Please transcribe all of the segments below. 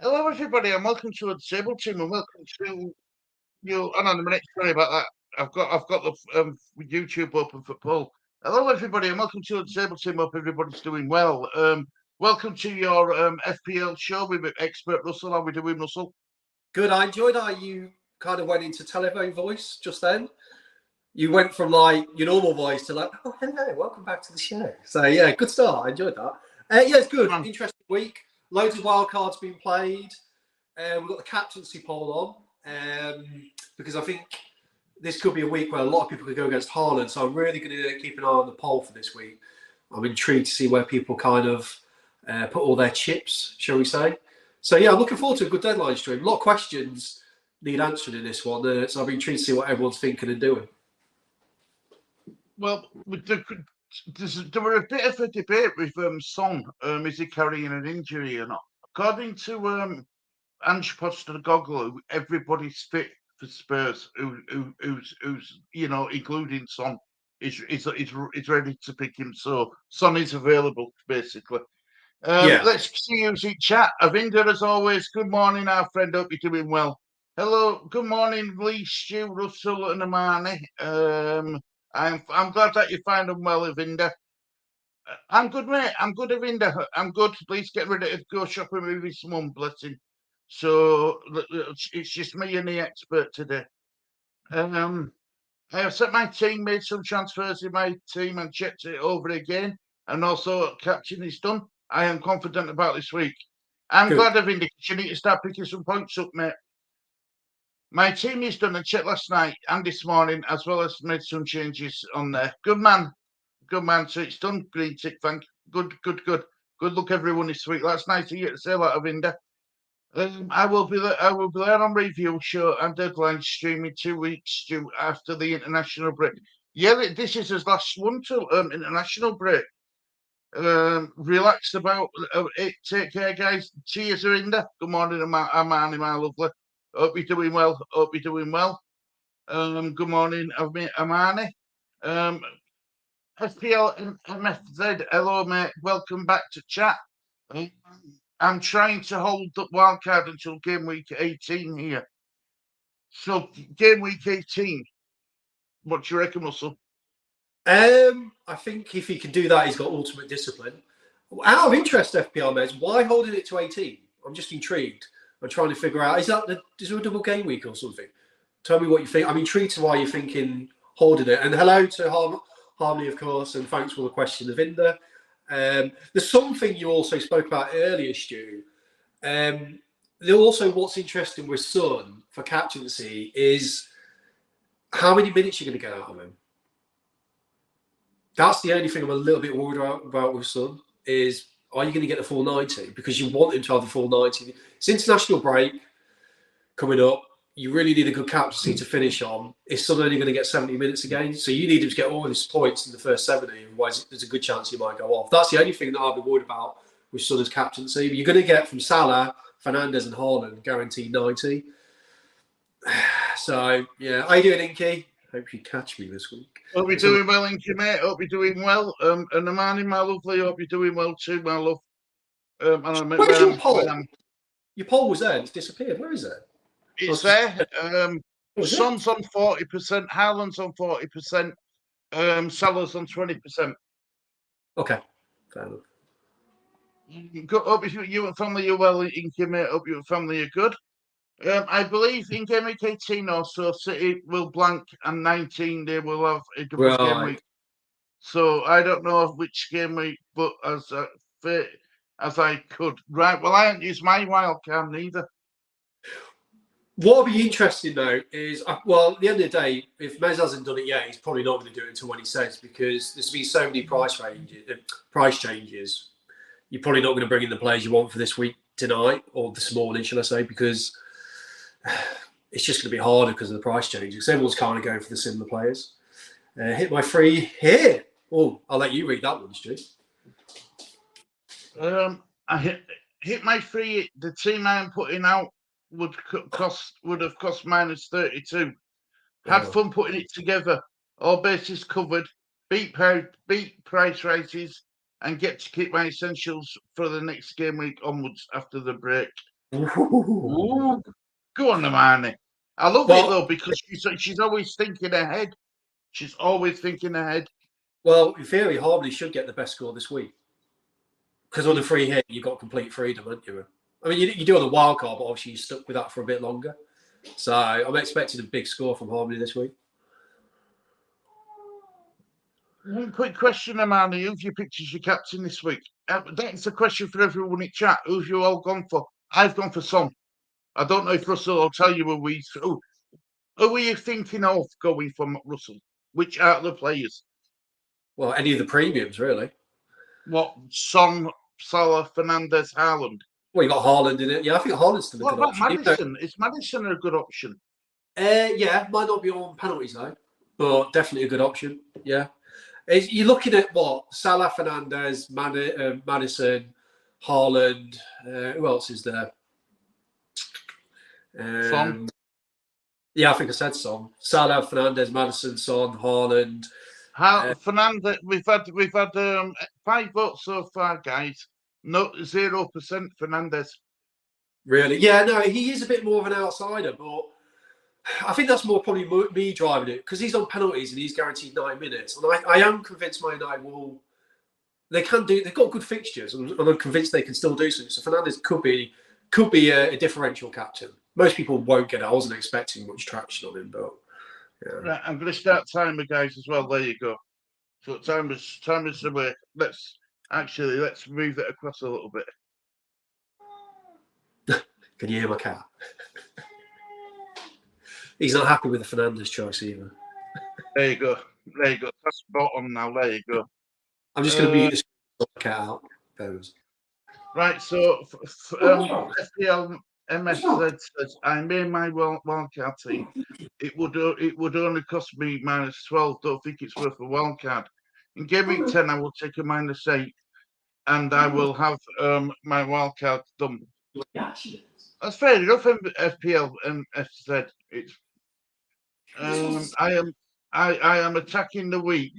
Hello, everybody, and welcome to the table team, and welcome to you. Hang on a minute, sorry about that. I've got the YouTube open for Paul. Hello, everybody, and welcome to the table team. Hope everybody's doing well. Welcome to your FPL show with expert Russell. How are we doing, Russell? Good. I enjoyed how you kind of went into telephone voice just then. You went from like your normal voice to like, oh, hello, welcome back to the show. So yeah, good start. I enjoyed that. Yeah, it's good. Interesting week. Loads of wild cards being played. We've got the captaincy poll on because I think this could be a week where a lot of people could go against Haaland. So I'm really going to keep an eye on the poll for this week. I'm intrigued to see where people kind of put all their chips, shall we say. So yeah, I'm looking forward to a good deadline stream. A lot of questions need answering in this one. So I'll be intrigued to see what everyone's thinking and doing. Well, there were a bit of a debate with Son. Is he carrying an injury or not? According to Ange Postecoglou, everybody's fit for Spurs. Who's including Son, is ready to pick him. So Son is available basically. Let's see who's in chat. Avinda, as always. Good morning, our friend. Hope you're doing well. Hello. Good morning, Lee, Stu, Russell, and Harmonie. I'm glad that you find them well, Avinda. I'm good, mate. I'm good, Avinda. I'm good. Please get ready to go shopping with his mum, bless him. So it's just me and the expert today. I have set my team, made some transfers in my team, and checked it over again. And also, captain is done. I am confident about this week. I'm glad, Avinda, you need to start picking some points up, mate. My team is done and checked last night and this morning, as well as made some changes on there. Good man. Good man. So it's done, green tick, thank you. Good. Good luck, everyone, this week. That's nice to hear to say that, Avinda. I will be there on review show and deadline streaming 2 weeks after the international break. Yeah, this is his last one till international break. Relaxed about it. Take care, guys. Cheers, Arinda. Good morning, Harmonie, my lovely. Hope you're doing well. Good morning, Harmonie. FPL MFZ. Hello, mate. Welcome back to chat. I'm trying to hold the wildcard until game week 18 here. So, game week 18. What do you reckon, Russell? I think if he can do that, he's got ultimate discipline. Out of interest, FPL mates, why holding it to 18? I'm just intrigued. I'm trying to figure out, is there a double game week or something? Tell me what you think. I'm intrigued to why you're thinking holding it. And hello to Harmonie, of course, and thanks for the question, Avinda. There's something you also spoke about earlier, Stu. Also, what's interesting with Son for captaincy is how many minutes you're going to get out of him. That's the only thing I'm a little bit worried about with Son is, are you going to get the full 90? Because you want him to have the full 90. It's international break coming up. You really need a good captaincy to finish on. Is Son only going to get 70 minutes again? So you need him to get all his points in the first 70. Otherwise, there's a good chance he might go off. That's the only thing that I'll be worried about with Son as captaincy. You're going to get from Salah, Fernandes and Haaland guaranteed 90. So, yeah. How you doing, Inky? Hope you catch me this week. Hope you're doing well, Inky, mate. Hope you're doing well. And Harmonie, my lovely, hope you're doing well too, my love. Where's your poll? Your poll was there and it's disappeared. Where is it? It's there. Son's on 40%, Haaland's on 40%, Salah's on 20%. Okay, fair enough. Hope you and family are well, Inky, mate. Hope you and family are good. I believe in game week 18 or so, City will blank, and 19 they will have a double game week. So I don't know which game week, but as I could. Right, well, I haven't used my wild card neither. What would be interesting, though, is, well, at the end of the day, if Mez hasn't done it yet, he's probably not going to do it until when he says, because there's been so many price changes. You're probably not going to bring in the players you want for this week tonight, or this morning, shall I say, because it's just going to be harder because of the price changes. Because everyone's kind of going for the similar players. Hit my free here. Oh, I'll let you read that one, Stu. I hit my free. The team I am putting out would have cost -32. Had fun putting it together. All bases covered. Beat price rises and get to keep my essentials for the next game week onwards after the break. Ooh, go on, Harmonie. I love it though because she's always thinking ahead. She's always thinking ahead. Well, in theory, Harmonie should get the best score this week because on the free hit you've got complete freedom, haven't you? I mean, you do on the wild card, but obviously you're stuck with that for a bit longer. So I'm expecting a big score from Harmonie this week. One quick question, Harmonie. Who've you picked as your captain this week? That's a question for everyone in chat. Who've you all gone for? I've gone for Son. I don't know if Russell will tell you who are you thinking of going for Russell? Which out of the players? Well, any of the premiums, really. What, Son, Salah, Fernandes, Haaland? Well, you got Haaland in it. Yeah, I think Haaland's still a good option. Maddison? Is Maddison a good option? Yeah, might not be on penalties though, but definitely a good option. Yeah. You're looking at what? Salah, Fernandes, Maddison, Haaland. Who else is there? Son. Yeah, I think I said Son. Salah, Fernandes, Maddison, Son, Haaland. Fernandes. We've had 5 votes so far, guys. No, 0% Fernandes. Really? Yeah, no, he is a bit more of an outsider, but I think that's more probably me driving it because he's on penalties and he's guaranteed 9 minutes. And I am convinced Man United will. They've got good fixtures, and I'm convinced they can still do something. So Fernandes could be a differential captain. Most people won't get it. I wasn't expecting much traction on him, but yeah. Right, I'm going to start timer, guys, as well. There you go. So timer's away. Let's move it across a little bit. Can you hear my cat? He's not happy with the Fernandes choice either. There you go. That's bottom now. There you go. I'm just going to mute the cat out. Right, so FPL MSZ says, I made my wildcard team. It would only cost me -12. Don't think it's worth a wildcard. In game week 10, I will take a -8, and I will have my wildcard done. That's fair enough. FPL MSZ. It's I am attacking the week,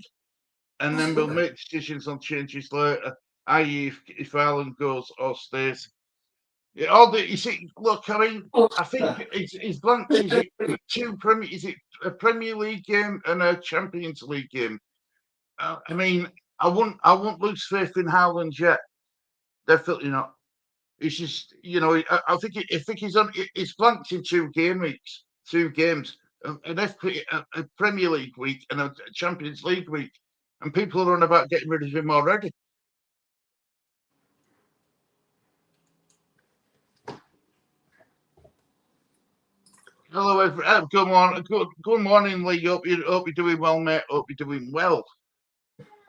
and then we'll make decisions on changes later. I.e., if Haaland goes or stays. Yeah, you see, look, I mean, I think it's blank. Is it is it a Premier League game and a Champions League game? I mean, I won't lose faith in Haaland yet. Definitely not. It's just, I think he's on. It's blanked in 2 weeks, 2 games, a Premier League week and a Champions League week, and people are on about getting rid of him already. Hello, everyone. Good morning, Lee. Hope you're doing well, mate. Hope you're doing well.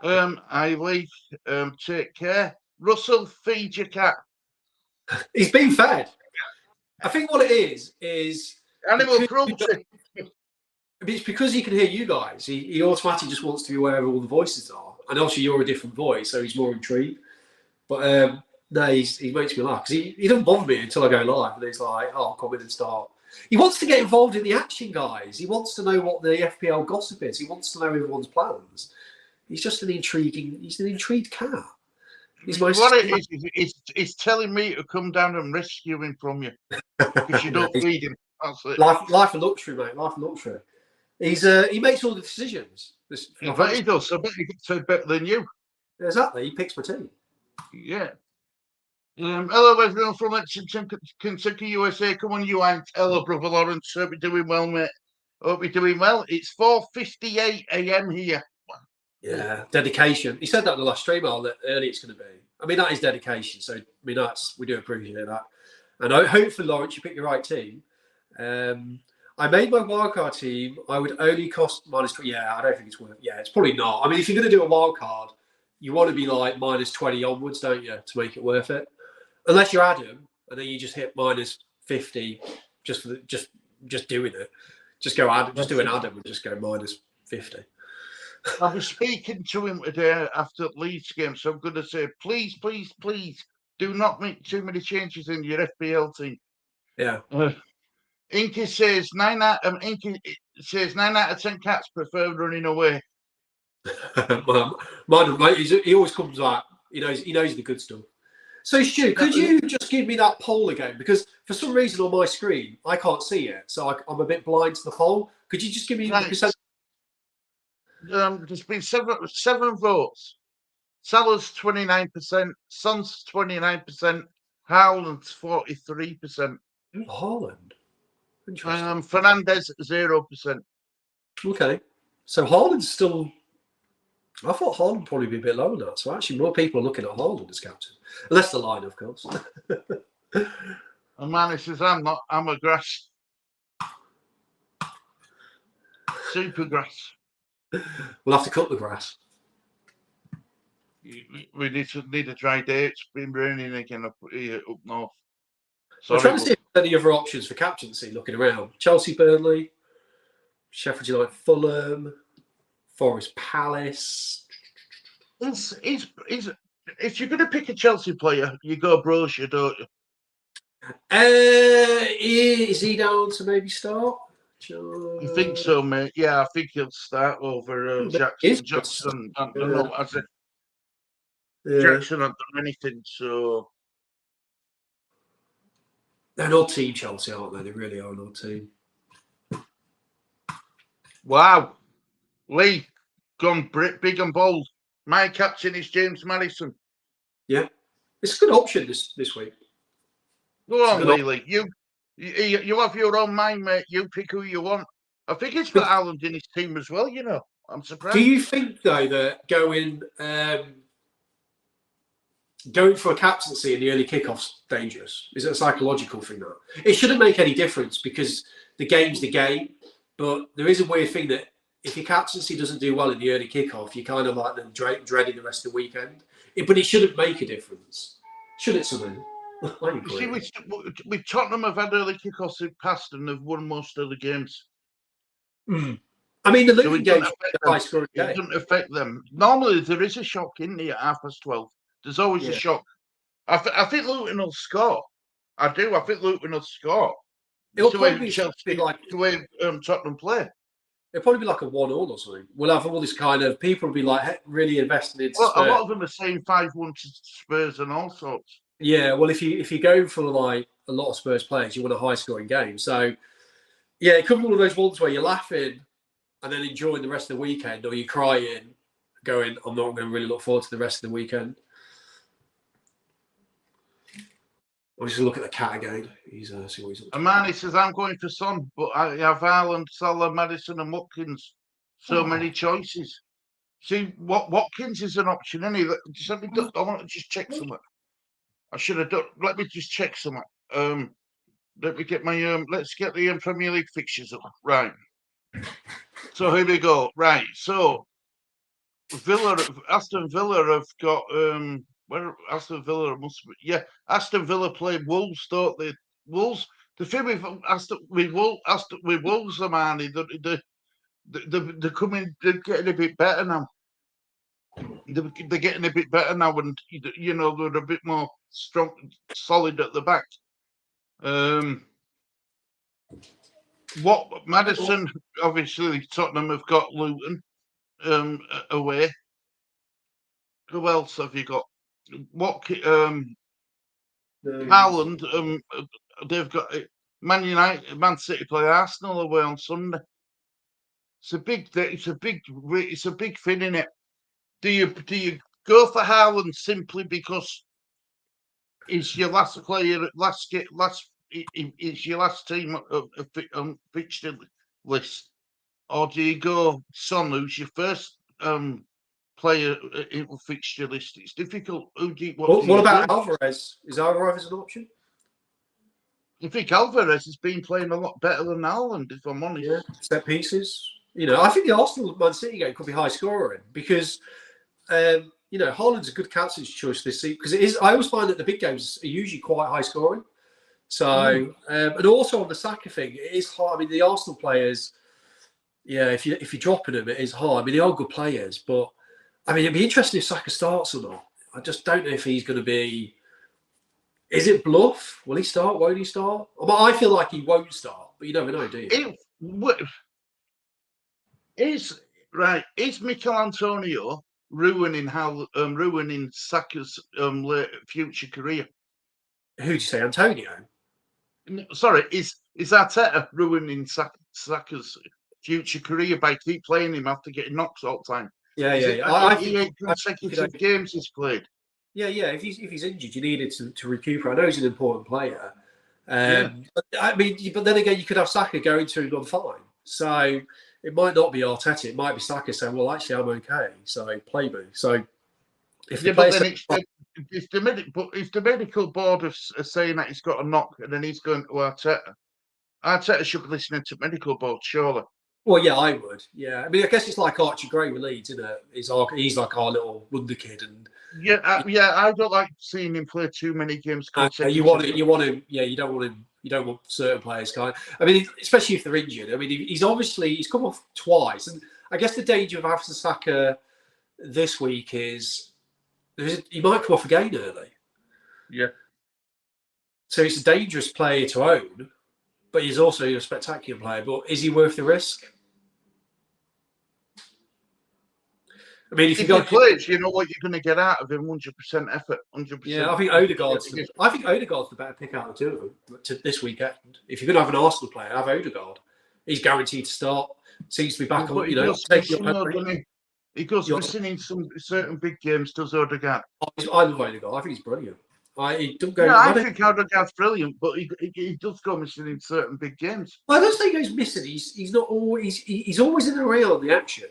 Lee, take care. Russell, feed your cat. He's been fed. I think what it is animal cruelty. It's because he can hear you guys. He automatically just wants to be wherever all the voices are, and obviously you're a different voice, so he's more intrigued. But no, he makes me laugh because he doesn't bother me until I go live, and he's like, "Oh, I'll come in and start." He wants to get involved in the action, guys. He wants to know what the FPL gossip is. He wants to know everyone's plans. He's just an intrigued cat. It's telling me to come down and rescue him from you because you don't feed him. That's it. Life of luxury, mate. Life of luxury. He makes all the decisions. I bet he does. I bet he gets better than you. Exactly. He picks my team. Yeah. Hello, everyone from Lexington, Kentucky, USA. Come on, you ain't. Hello, brother Lawrence. Hope you're doing well, mate. Hope you're doing well. It's 4:58 a.m. here. Yeah, dedication. He said that in the last stream how early it's going to be. I mean, that is dedication. So, I mean, we do appreciate that. And hopefully, Lawrence, you pick the right team. I made my wildcard team. I would only cost -20. Yeah, I don't think it's worth. Yeah, it's probably not. I mean, if you're going to do a wildcard, you want to be like -20 onwards, don't you, to make it worth it? Unless you're Adam, and then you just hit -50 just for just doing it. Just go Adam, just do an Adam and just go -50. I was speaking to him today after Leeds game, so I'm going to say, please, please, please, do not make too many changes in your FPL team. Yeah. Inky says 9 out of 10 cats prefer running away. Mine, he always comes out. He knows the good stuff. So, Stu, could you just give me that poll again? Because for some reason on my screen, I can't see it. So I'm a bit blind to the poll. Could you just give me the percent? There's been seven votes. Salah's 29%, Son's 29%, Haaland's 43%. Haaland. Interesting. Fernandez 0%. Okay. So Haaland's still. I thought Haaland would probably be a bit lower than that. So actually, more people are looking at Haaland as captain, unless the line, of course. And Manny says, I'm a grass. Super grass. We'll have to cut the grass. We need a dry day. It's been raining again up here, up north. I'm trying to see if there's any other options for captaincy looking around. Chelsea, Burnley, Sheffield United, Fulham, Forest Palace. If you're going to pick a Chelsea player, you go Brozier, don't you? Is he down to maybe start? I think so, mate. Yeah, I think he'll start over Jackson. I don't know. I said Jackson hasn't done anything, so they're an odd team, Chelsea, aren't they? They really are an odd team. Wow, Lee gone big and bold. My captain is James Maddison. Yeah, it's a good option this week. Go on, Lee. You have your own mind, mate. You pick who you want. I think it's got Haaland in his team as well. You know, I'm surprised. Do you think though that going for a captaincy in the early kickoff's dangerous? Is it a psychological thing? Though it shouldn't make any difference because the game's the game. But there is a weird thing that if your captaincy doesn't do well in the early kickoff, you kind of like them dreading the rest of the weekend. But it shouldn't make a difference, should it? Something. You see, with Tottenham have had early kickoffs in past and they've won most of the games. I mean, the Luton games doesn't affect them. Normally, there is a shock in there at 12:30. There's always a shock. I think Luton will score. I do. I think Luton will score. It'll probably be Chelsea, like the way Tottenham play. It'll probably be like a 1-1 or something. We'll have all this kind of people will be like really invested into Spurs. A lot of them are saying 5-1 to Spurs and all sorts. Yeah, well, if you go for like a lot of Spurs players, you want a high scoring game. So yeah, it could be one of those ones where you're laughing and then enjoying the rest of the weekend, or you're crying, going, I'm not going to really look forward to the rest of the weekend. I'll just look at the cat again. See what he's up to. Amani says, I'm going for Son, but I have Haaland, Salah, Maddison and Watkins. So many choices. See, Watkins is an option, isn't he? I want to just check something. I should have done. Let me just check something. Let me get my let's get the Premier League fixtures up. Right. So here we go. Right. So Aston Villa have got where Aston Villa must be, yeah. Aston Villa play Wolves, don't they? Wolves. The thing with Wolves, Amani, they're coming. They're getting a bit better now. They're getting a bit better now, and you know they're a bit more strong, solid at the back. What Maddison? Obviously, Tottenham have got Luton away. Who else have you got? Haaland. They've got Man City play Arsenal away on Sunday. It's a big thing, isn't it? Do you go for Haaland simply because it's your last player, it's your last team on fixture list, or do you go Son, who's your first player in fixture list? It's difficult. What about Alvarez? Is Alvarez an option? I think Alvarez has been playing a lot better than Haaland, if I'm honest. Yeah, set pieces. You know, I think the Arsenal-Man City game could be high scoring because, you know, Haaland's a good captain's choice this season because it is. I always find that the big games are usually quite high scoring. So, and also on the Saka thing, it is hard. I mean, the Arsenal players, yeah, if you're dropping them, it is hard. I mean, they are good players, but I mean, it'd be interesting if Saka starts or not. I just don't know if he's going to be. Is it bluff? Will he start? Won't he start? I feel like he won't start, but you never know, do you? Is Mikel Antonio ruining Saka's future career. Who do you say, Antonio? Sorry, is Arteta ruining Saka's future career by keep playing him after getting knocks all the time? Yeah. I think 8 consecutive games he's played. Yeah. If he's injured, you needed to recuperate. I know he's an important player. But then again, you could have Saka going to and gone fine. So it might not be Arteta. It might be Saka saying, "Well, actually, I'm okay. So play me." So if the medical board are saying that he's got a knock and then he's going to Arteta should be listening to medical board, surely. Well, yeah, I would. Yeah, I mean, I guess it's like Archie Gray with Leeds, isn't it? He's like our little wonder kid, and I don't like seeing him play too many games. You want him. Yeah, you don't want him. You don't want certain players, kind. I mean, especially if they're injured. I mean, he's come off twice, and I guess the danger of having Saka this week is he might come off again early. Yeah. So it's a dangerous player to own, but he's also a spectacular player. But is he worth the risk? I mean, if he plays, you know what you're going to get out of him. 100% effort, 100%. Yeah, I think Odegaard's the better pick out of the two of them to this weekend. If you're going to have an Arsenal player, have Odegaard. He's guaranteed to start. Seems to be back on. He goes missing in some certain big games. Does Odegaard? I love Odegaard. I think he's brilliant. I think Odegaard's brilliant, but he does go missing in certain big games. Well, I don't think he goes missing. He's not always. He's always in the rail on the action.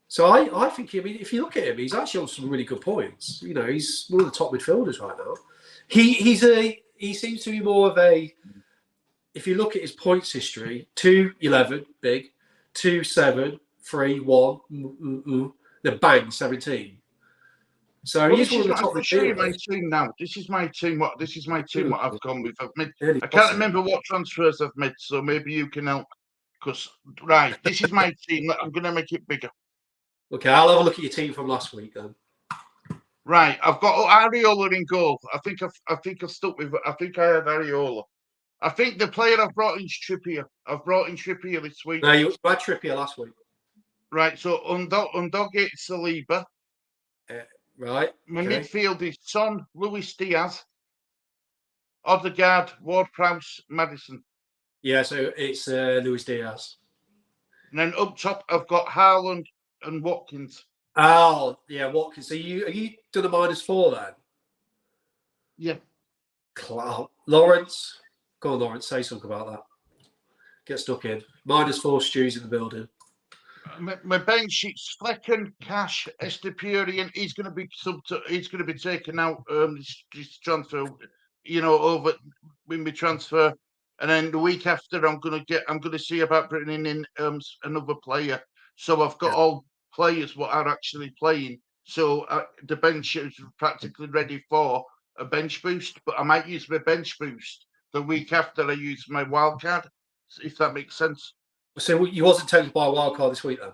So I think, I mean, if you look at him, he's actually on some really good points. You know, he's one of the top midfielders right now. He seems to be more of a. If you look at his points history, 2-11 big, 2-7, 3-1, then bang 17. So he's one of the top midfielders. My team now. This is my team. What I've gone with. I can't remember what transfers I've made, so maybe you can help. Because this is my team. I'm going to make it bigger. Okay, I'll have a look at your team from last week then. Right, I've got Areola in goal. I think I stuck with. I think I had Areola. I think the player I've brought in is Trippier. I've brought in Trippier this week. No, you had Trippier last week. Right, so Undoge Saliba. Right. My midfield is Son, Luis Diaz, Odegaard, Ward-Prowse, Maddison. Yeah, so it's Luis Diaz. And then up top, I've got Haaland and Watkins. Oh, yeah, Watkins. So you done a -4 then? Yeah. Lawrence. Go on, Lawrence. Say something about that. Get stuck in. -4 Stu's in the building. My bench is Flecken, Cash, Estepurian. He's going to be he's going to be taken out. This transfer, over when we transfer, and then the week after, I'm going to see about bringing in another player. So I've got all players what are actually playing. So the bench is practically ready for a bench boost. But I might use my bench boost the week after I use my wild card, if that makes sense. So you wasn't tempted by a wild card this week then?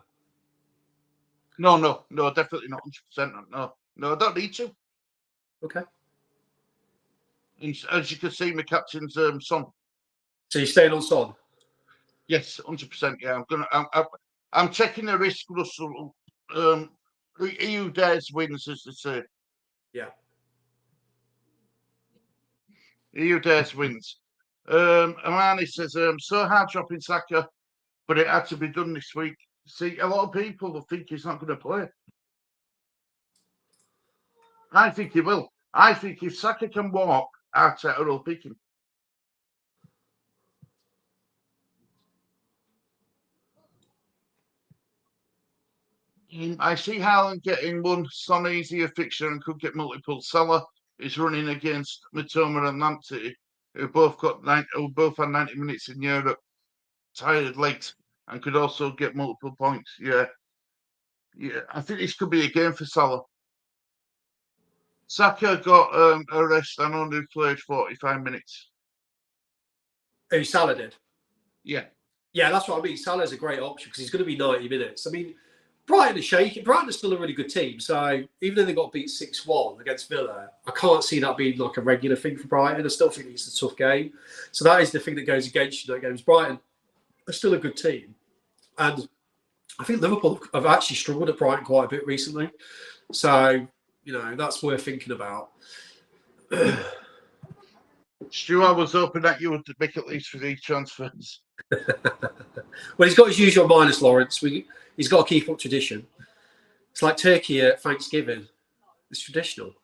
No, definitely not 100%. No, I don't need to. Okay. And as you can see, my captain's Son. So you're staying on Son? Yes, 100%. Yeah, I'm taking the risk, Russell. He who dares wins, as they say. Yeah. He who dares wins. Amani says, so hard dropping Saka, but it had to be done this week. See, a lot of people will think he's not going to play. I think he will. I think if Saka can walk, Arteta will pick him. I see Haaland getting one Son easier fixture and could get multiple. Salah is running against Mitoma and Lamptey, who both had 90 minutes in Europe, tired late, and could also get multiple points. Yeah. I think this could be a game for Salah. Saka got a rest and only played 45 minutes. Oh, Salah did? Yeah. Yeah, that's what I mean. Salah's a great option because he's going to be 90 minutes. I mean, Brighton are shaking. Brighton are still a really good team. So even though they got beat 6-1 against Villa, I can't see that being like a regular thing for Brighton. I still think it's a tough game. So that is the thing that goes against you in that game. Brighton are still a good team. And I think Liverpool have actually struggled at Brighton quite a bit recently. So, that's worth thinking about. Stu, I was hoping that you would make at least 3 transfers. Well, he's got his usual minus, Lawrence. He's got to keep up tradition. It's like turkey at Thanksgiving. It's traditional.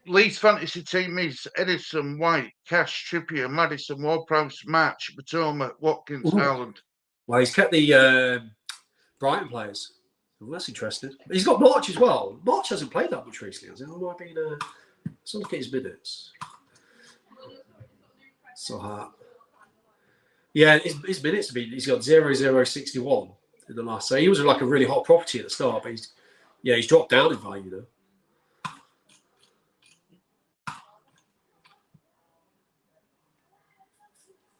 Leeds fantasy team is Edison, White, Cash, Trippier, Maddison, Ward-Prowse, March, Matoma, Watkins, Haaland. Well, he's kept the Brighton players. Well, that's interesting. He's got March as well. March hasn't played that much recently, has he? It might be let's look at his minutes. So hard. Yeah, his minutes have been. He's got 0.061 in the last. So he was like a really hot property at the start, but he's dropped down in value now.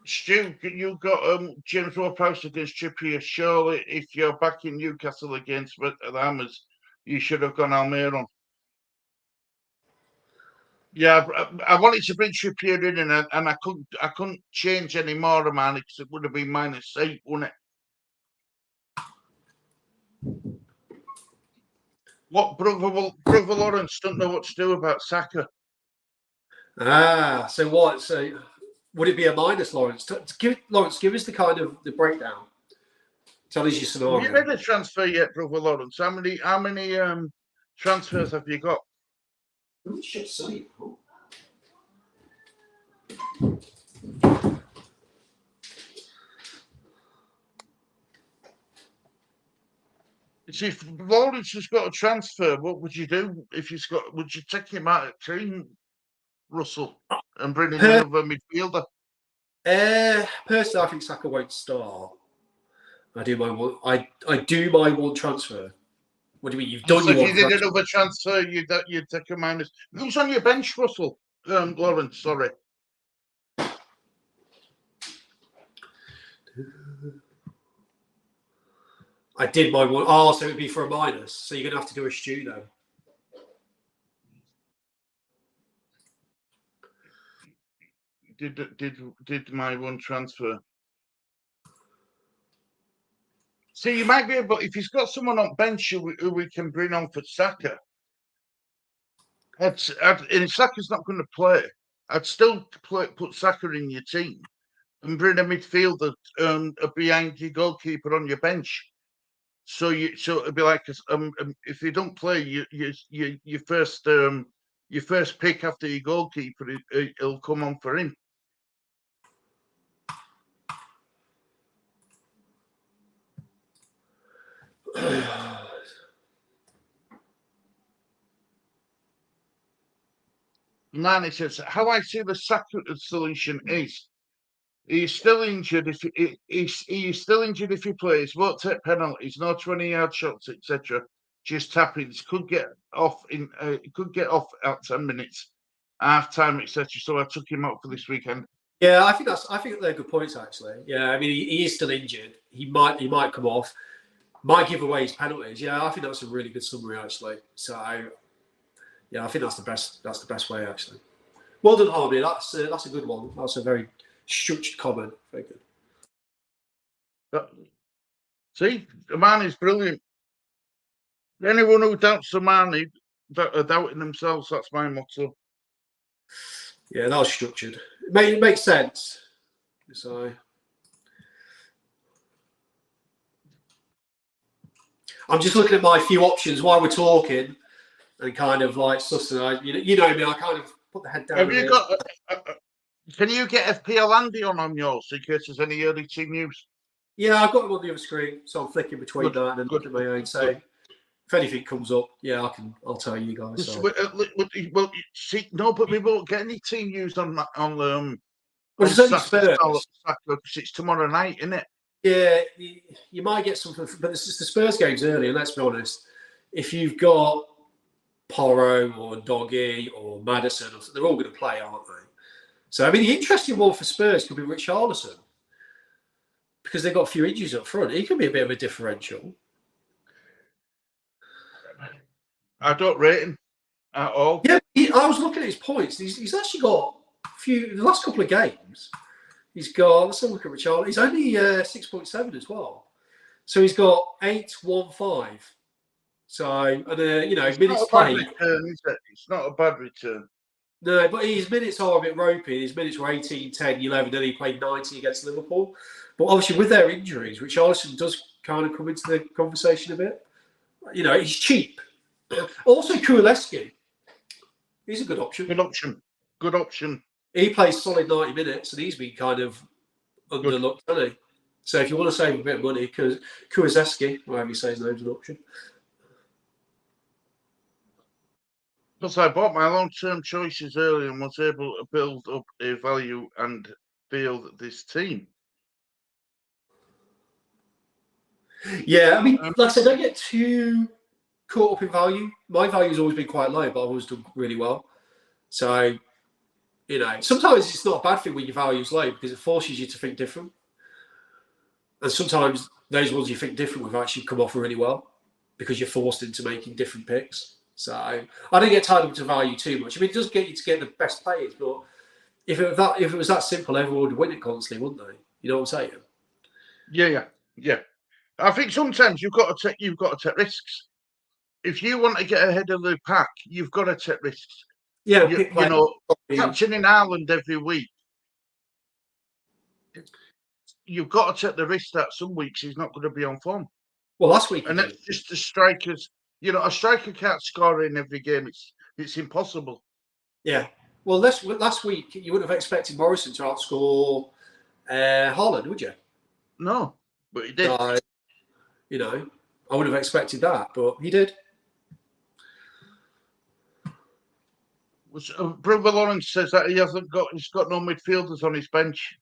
Stu, you got James Ward-Prowse against Trippier. Surely, if you're back in Newcastle against the Hammers, you should have gone Almiron. Yeah, I wanted to bring Trippier in, and I couldn't change any more of mine because it would have been -8, wouldn't it? What brother Lawrence don't know what to do about Saka? So what? So would it be a minus, Lawrence? Lawrence, give us the breakdown. Tell us your scenario. Have you made a transfer yet, brother Lawrence? How many transfers have you got? We should see. See, if Lawrence has got a transfer, what would you do if he's got? Would you take him out of team, Russell, and bring in another midfielder? Personally, I think Saka won't start. I do my one. I do my one transfer. What do you mean? You've done so your if one you did another transfer, you'd take a minus. Who's on your bench, Russell? Lawrence, sorry. I did my one. Oh, so it'd be for a minus. So you're gonna have to do a Stu then. Did my one transfer? See, you might be able, if he's got someone on bench who we can bring on for Saka. And if Saka's not going to play, I'd still put Saka in your team and bring a midfielder behind your goalkeeper on your bench. So it'd be like if you don't play, your first pick after your goalkeeper, it'll come on for him. Nani says, how I see the Saka solution is he's still injured he's still injured if he plays, won't take penalties, no 20-yard shots, etc. Just tappings, could get off at 10 minutes, half time, etc. So I took him out for this weekend. Yeah, I think they're good points actually. Yeah, I mean he is still injured. He might come off, might give away his penalties. Yeah, I think that's a really good summary actually. So yeah, I think that's the best way actually. Well done, Harmonie. That's a good one. That's a very structured comment. Very good. See, Amani's brilliant. Anyone who doubts Amani are doubting themselves. That's my motto. Yeah, that was structured. It makes sense. So I'm just looking at my few options while we're talking, and kind of like sussing. You know me. I kind of put the head down. Have you got? Can you get FPL Andy on yours in case there's any early team news? Yeah, I've got them on the other screen, so I'm flicking between that and then looking at my own. So if anything comes up, yeah, I'll tell you guys. So. Well, see, no, but we won't get any team news on It's only Spurs. Because it's tomorrow night, isn't it? Yeah, you might get something, but it's just the Spurs games early, and let's be honest, if you've got Porro or Doggy or Maddison, they're all going to play, aren't they? So, I mean, the interesting one for Spurs could be Richarlison, because they've got a few injuries up front. He could be a bit of a differential. I don't rate him at all. Yeah, I was looking at his points. He's actually got the last couple of games, He's got, let's have a look at Richarlison. He's only 6.7 as well. So he's got 8.15. So, and It's minutes not a bad played. return, is it? It's not a bad return. No, but his minutes are a bit ropey. His minutes were 18, 10, 11, then he played 90 against Liverpool. But obviously with their injuries, Richarlison does kind of come into the conversation a bit. He's cheap. Also, Kuleski. He's a good option. Good option. He plays solid 90 minutes, and he's been kind of underlooked, hasn't he? So if you want to save a bit of money, because Kuleski, whatever you say his name's an option. Plus, I bought my long-term choices early and was able to build up a value and build this team. Yeah, I mean, like I said, don't get too caught up in value. My value's always been quite low, but I've always done really well. So, sometimes it's not a bad thing when your value's low because it forces you to think different. And sometimes those ones you think different with actually come off really well because you're forced into making different picks. So I don't get tied up to value too much. I mean, it does get you to get the best players, but if it was that simple, everyone would win it constantly, wouldn't they? You know what I'm saying? Yeah. I think sometimes you've got to take risks. If you want to get ahead of the pack, you've got to take risks. Yeah, captaining Ireland every week. You've got to take the risk that some weeks he's not going to be on form. Well, last week, and that's just the strikers. A striker can't score in every game. It's impossible. Yeah. Well, last week you wouldn't have expected Morrison to outscore Haaland, would you? No, but he did. I wouldn't have expected that, but he did. Brother Lawrence says that he's got no midfielders on his bench.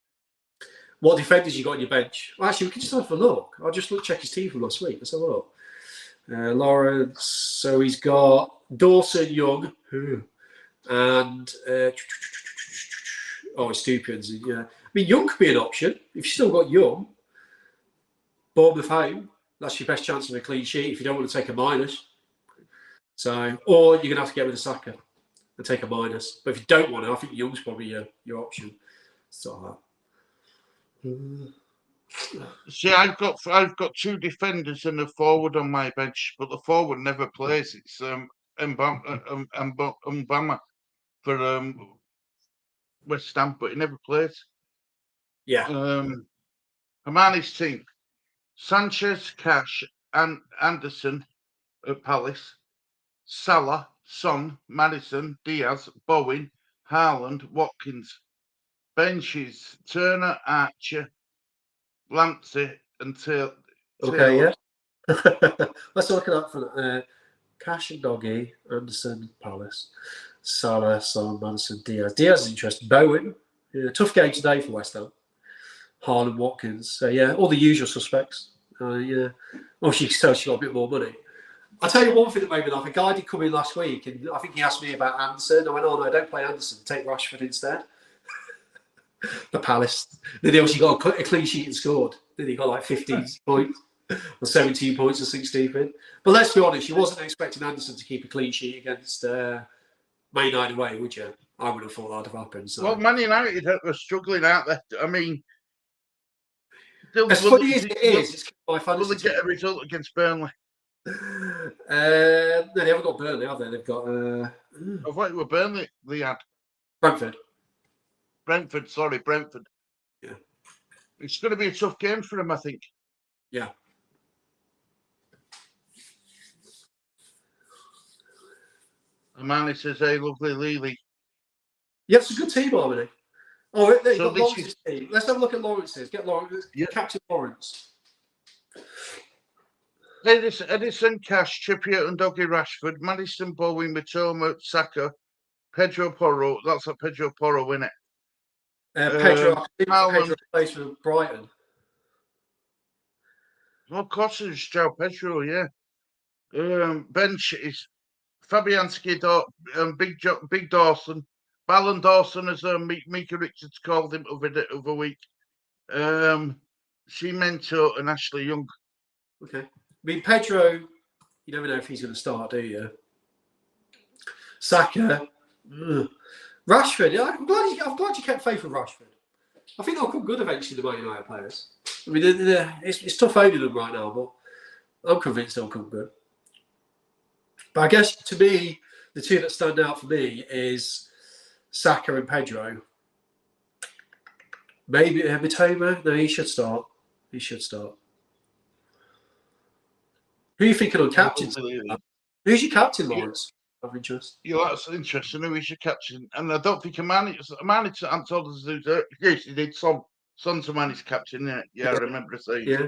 What defenders you got on your bench? Well, actually, we can just have a look. I'll just check his team from last week. Let's have a look. Lawrence. So he's got Dawson, Young, and it's stupid. Yeah, I mean Young could be an option if you still got Young. Bournemouth home. That's your best chance of a clean sheet if you don't want to take a minus. So, or you're gonna have to get rid of Saka and take a minus. But if you don't want to, I think Young's probably your option. So. See, I've got two defenders and a forward on my bench, but the forward never plays. It's Mbama for West Ham, but he never plays. Yeah. Harmonie's team: Sanchez, Cash, and Anderson at Palace, Salah, Son, Madison, Diaz, Bowen, Haaland, Watkins. Benches: Turner, Archer, Lamptey, and Taylor. Okay, yeah. Let's look at that for Cash and Doggy, Anderson, Palace, Salah, Son, Madison, Diaz. Diaz is interesting. Bowen, tough game today for West Ham. Haaland, Watkins. So yeah, all the usual suspects. Yeah. Well, she got a bit more money. I'll tell you one thing that made me laugh. A guy did come in last week, and I think he asked me about Anderson. I went, "Oh no, don't play Anderson. Take Rashford instead." The Palace. Then he obviously got a clean sheet and scored. Then he got like 15 points or 17 points or 16. But let's be honest, you wasn't expecting Anderson to keep a clean sheet against Man United away, would you? I would have thought that'd have happened. So. Well, Man United are struggling out there. I mean, as funny as it is, it's my fantasy. Will they get a result against Burnley? No, they haven't got Burnley, have they? They've got. I thought it were Burnley they had. Brentford. Brentford. Yeah. It's going to be a tough game for them, I think. Yeah. Harmonie says, "Hey, lovely Lily." Yeah, it's a good team, Harmonie. Oh, there you So got Lawrence's team. Let's have a look at Lawrence's. Get Lawrence. Yeah. Captain Lawrence. Edison, Cash, Trippier, and Doggy Rashford, Madison, Bowen, Mitoma, Saka, Pedro Porro. That's a Pedro Porro, isn't it? Pedro plays for Brighton. Well, of course, it's João Pedro, yeah. Bench is Fabianski, Big Dawson, Ballon Dawson, as Mika Richards called him over week. Cimento and Ashley Young. Okay. I mean, Pedro, you never know if he's going to start, do you? Saka. Rashford. I'm glad you kept faith with Rashford. I think they'll come good eventually, the Man United players. I mean, it's tough owning them right now, but I'm convinced they'll come good. But I guess, to me, the two that stand out for me is Saka and Pedro. Maybe Mitoma? No, he should start. He should start. Who are you thinking on captain? Who's your captain, Lawrence? Of interest. Yeah, that's interesting. Who is your captain? And I don't think Harmonie told us who's there. Yes, he did. Son's Harmonie's captain. Yeah, I remember saying. Yeah.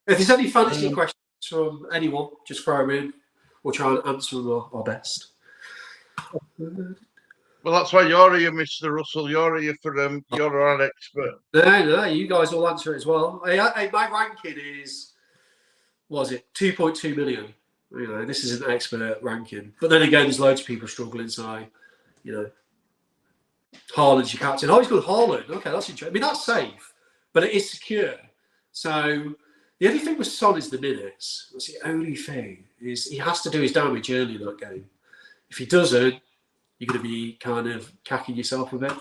If there's any fantasy questions from anyone, just throw them in. We'll try and answer them our best. Well, that's why you're here, Mr. Russell. You're here for you're our expert. No, you guys all answer it as well. Hey, my ranking is, what was it, 2.2 million. You know, this is an expert ranking. But then again, there's loads of people struggling, so, you know. Haaland's your captain. Oh, he's got Haaland. Okay, that's interesting. I mean, that's safe, but it is secure. So the only thing with Son is the minutes. That's the only thing. Is he has to do his damage early in that game. If he doesn't, you're going to be kind of cacking yourself a bit.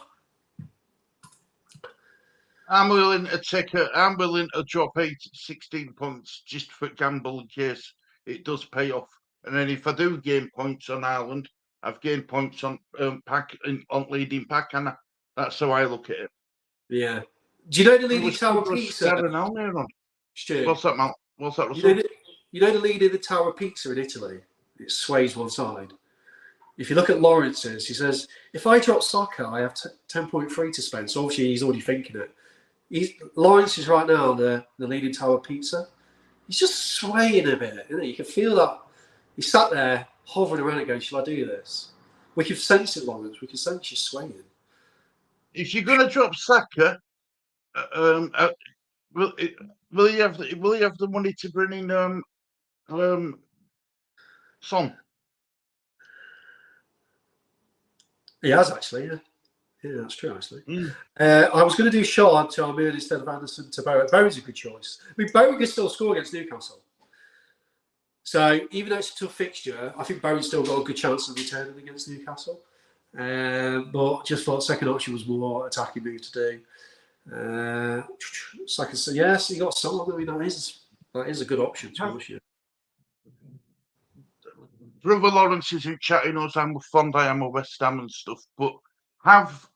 I'm willing to drop 16 points just for gamble in case it does pay off. And then if I do gain points on Ireland, I've gained points on on leading pack, and that's how I look at it. Yeah. Do you know the leading tower pizza? What's that, man? What's that, Russell? You know the lead in the tower pizza in Italy? It sways one side. If you look at Lawrence's, he says, if I drop Saka, I have 10.3 to spend. So obviously he's already thinking it. Lawrence is right now the leading tower pizza. He's just swaying a bit. Isn't it? You can feel that. He sat there hovering around it going, shall I do this? We can sense it, Lawrence. We can sense you swaying. If you're going to drop Saka, will he have the money to bring in Son? He has, actually, yeah. Yeah, that's true, actually. I was going to do Shaw to Almiron instead of Anderson to Bowen. Bowen's a good choice. I mean, Bowen can still score against Newcastle. So even though it's a tough fixture, I think Bowen's still got a good chance of returning against Newcastle. But just thought second option was more attacking move to do. So I can say, yes, you got someone. I mean, that is a good option to us, yeah. Brother Lawrence isn't chatting us. I'm fond I am of West Ham and stuff, but have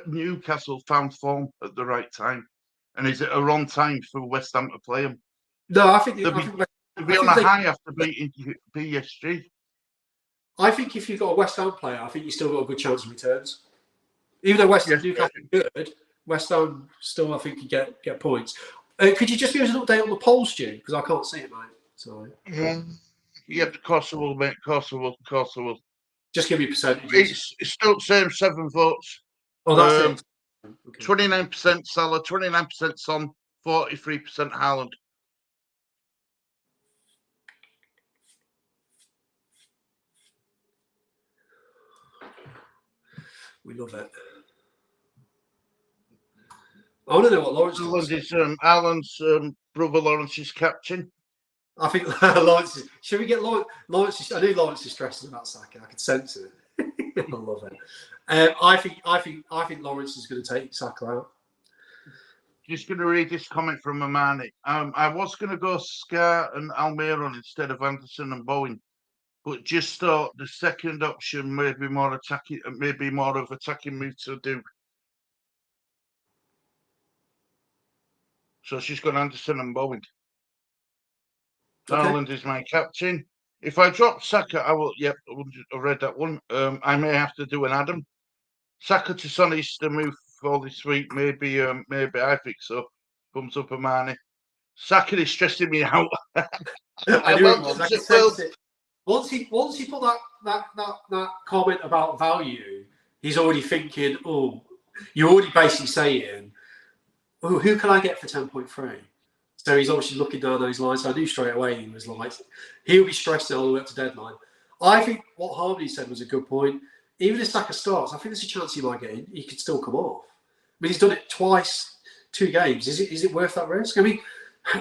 Newcastle found form at the right time? And is it a wrong time for West Ham to play them? No, I think they'll be on a high after beating PSG. I think if you've got a West Ham player, I think you still got a good chance of returns. Even though West Ham Newcastle good, West Ham still, I think, you get points. Could you just give us an update on the polls, Stu? Because I can't see it, mate. Sorry. Yeah, of course I will, mate. Of course I will. Just give me percentages. It's still the same 7 votes. Oh, that's it. Okay. 29% Salah, 29% Son, 43% Haaland. We love it. I want to know what Lawrence is. Alan's brother Lawrence's captain. I think Lawrence is. Should we get Lawrence? I knew Lawrence is stressing about Saka. I could sense it. I love it. I think Lawrence is going to take Saka out. Just going to read this comment from Harmonie. I was going to go Scar and Almiron instead of Anderson and Bowen, but just thought the second option may be more attacking, maybe more of attacking move to do. So she's got Anderson and Bowen. Haaland is my captain. If I drop Saka, I will. Yep, I read that one. I may have to do an Adam. Saka to Son is the move for this week. Maybe I think so. Thumbs up, Harmonie. Saka is stressing me out. I knew it was. I can sense it. Once he put that comment about value, he's already thinking. Oh, you're already basically saying, oh, who can I get for 10.3? So he's obviously looking down those lines. So I knew straight away he was like, he'll be stressed all the way up to deadline. I think what Harmonie said was a good point. Even if Saka starts, I think there's a chance he might get in. He could still come off. I mean, he's done it twice, 2 games. Is it worth that risk? I mean,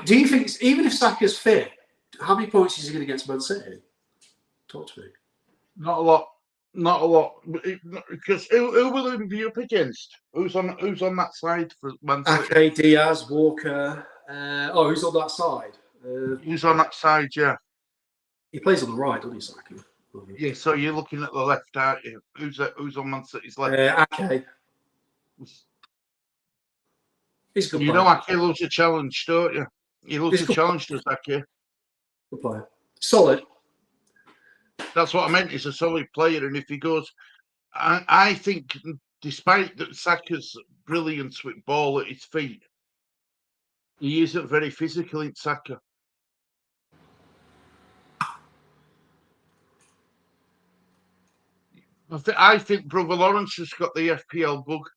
do you think, even if Saka's fit, how many points is he going to get to Man City? Talk to me. Not a lot. Not a lot, because who will he be up against? Who's on that side for Man City? Ake, Diaz, Walker. Who's on that side? Who's on that side? Yeah, He plays on the right, doesn't he, Saka? yeah. So you're looking at the left, aren't you? Who's on Man City's left? Ake. He's a good You player. know, Ake loves a challenge, don't you? He loves a challenge, does Ake? Good player. Solid. That's what I meant. He's a solid player, and if he goes, I think, despite that Saka's brilliance with ball at his feet, he isn't very physical in Saka. I think Brother Lawrence has got the FPL bug.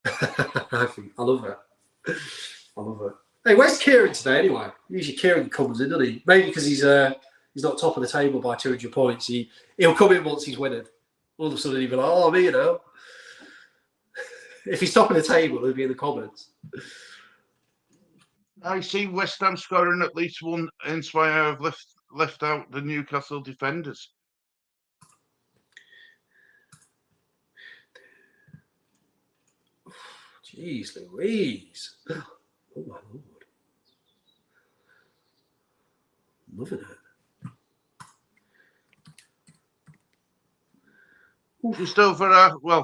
I love it. I love it. Hey, where's Kieran today anyway? Usually Kieran comes in, doesn't he? Maybe because he's not top of the table by 200 points. He'll come in once he's winning. All of a sudden he'll be like, oh, me, you know. If he's top of the table, he'll be in the comments. I see West Ham scoring at least one, hence why I've left out the Newcastle defenders. Jeez Louise. Oh my Lord. Loving it. Just over,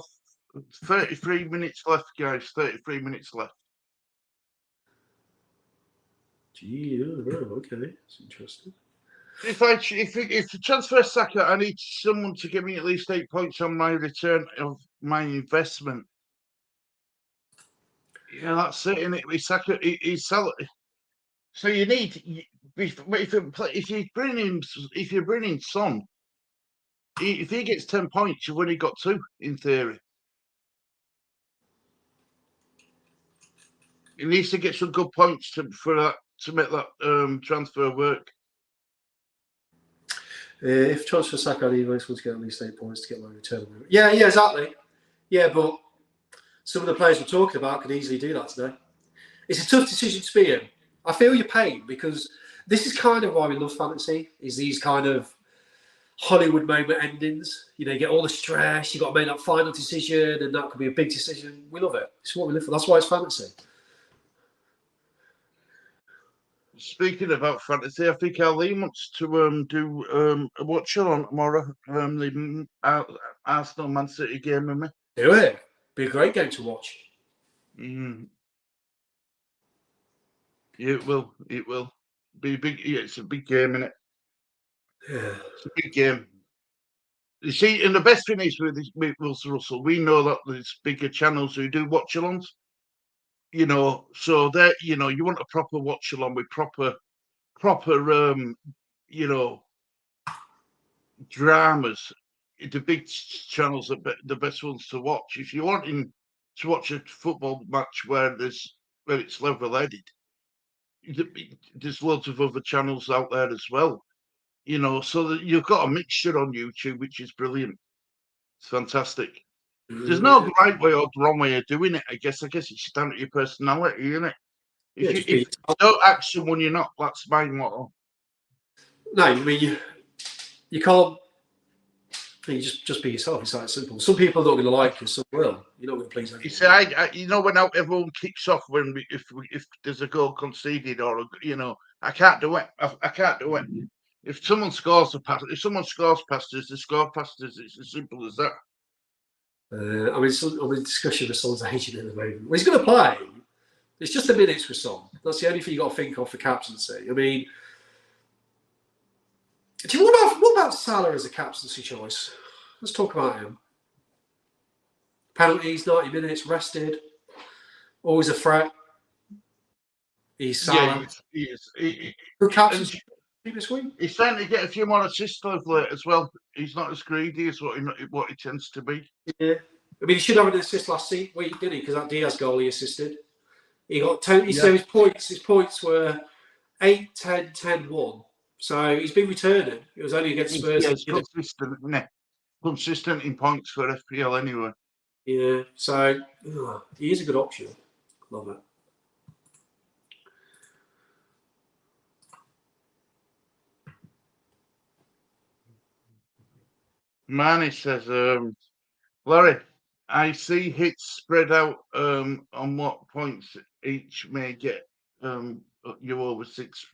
33 minutes left, guys. 33 minutes left. Gee, okay. That's interesting. If to transfer Saka, I need someone to give me at least 8 points on my return of my investment. Yeah, that's it, isn't it? With Saka, he's salary. So you need, if you bring in Son, if he gets 10 points, you've only got 2 in theory. He needs to get some good points to make that transfer work. If transfer Saka, I need to get at least 8 points to get my return. Yeah, exactly. Yeah, but some of the players we're talking about can easily do that today. It's a tough decision to be in. I feel your pain because this is kind of why we love fantasy, is these kind of Hollywood moment endings. You know, you get all the stress, you got to make that final decision, and that could be a big decision. We love it. It's what we live for. That's why it's fantasy. Speaking about fantasy, I think Ali wants to do a watch on tomorrow. The Arsenal Man City game with me. Do it. Be a great game to watch. It will. It will be big. Yeah, it's a big game, isn't it? Yeah. It's a big game. You see, and the best thing is with Russell, we know that there's bigger channels who do watch-alongs. You know, so that you want a proper watch-along with proper dramas. The big channels are the best ones to watch. If you're wanting to watch a football match where it's level-headed, there's loads of other channels out there as well. You know, so that you've got a mixture on YouTube, which is brilliant. It's fantastic. There's no right way or wrong way of doing it. I guess it's down to your personality, isn't it? If you don't act someone you're not, that's my motto. No, I mean you can't. You just be yourself. It's that simple. Some people are not going to like you, some will. You're not going to please everyone. You see, when everyone kicks off if there's a goal conceded or I can't do it. I can't do it. If someone scores past us, they score past us. It's as simple as that. I'm in discussion with Son's agent at the moment. Well, he's going to play. It's just the minutes with Son. That's the only thing you got to think of for captaincy. I mean, what about Salah as a captaincy choice? Let's talk about him. Penalties, 90 minutes, rested, always a threat. He's Salah. Yeah, he is. Good captaincy this week. He's starting to get a few more assists of late as well. He's not as greedy as what he tends to be. Yeah. I mean, he should have an assist last week, didn't he? Because that Diaz goal he assisted. He got Tony. So his points were 8, 10, 10, 1. So he's been returning. It was only against Spurs. Yeah, it's consistent, isn't it? Consistent in points for FPL anyway. Yeah, so he is a good option. Love it. Manny says, Larry, I see hits spread out on what points each may get you over 6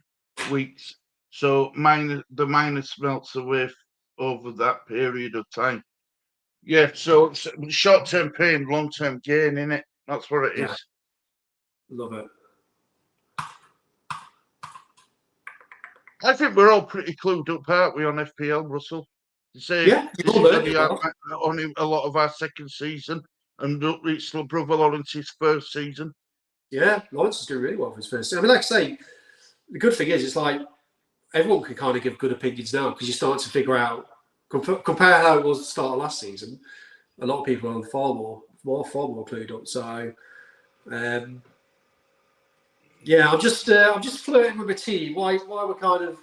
weeks. So the minus melts away over that period of time. Yeah, so short-term pain, long-term gain, in it. That's what it is. Love it. I think we're all pretty clued up, aren't we, on FPL, Russell? Say, Yeah, this is only a lot of our second season, and it's Brother Lawrence's first season. Yeah, Lawrence is doing really well for his first season. I mean, like I say, the good thing is, it's like everyone can kind of give good opinions now because you're starting to figure out, compare how it was at the start of last season. A lot of people are far more clued up. So, yeah, I'm just flirting with my team. Why we're kind of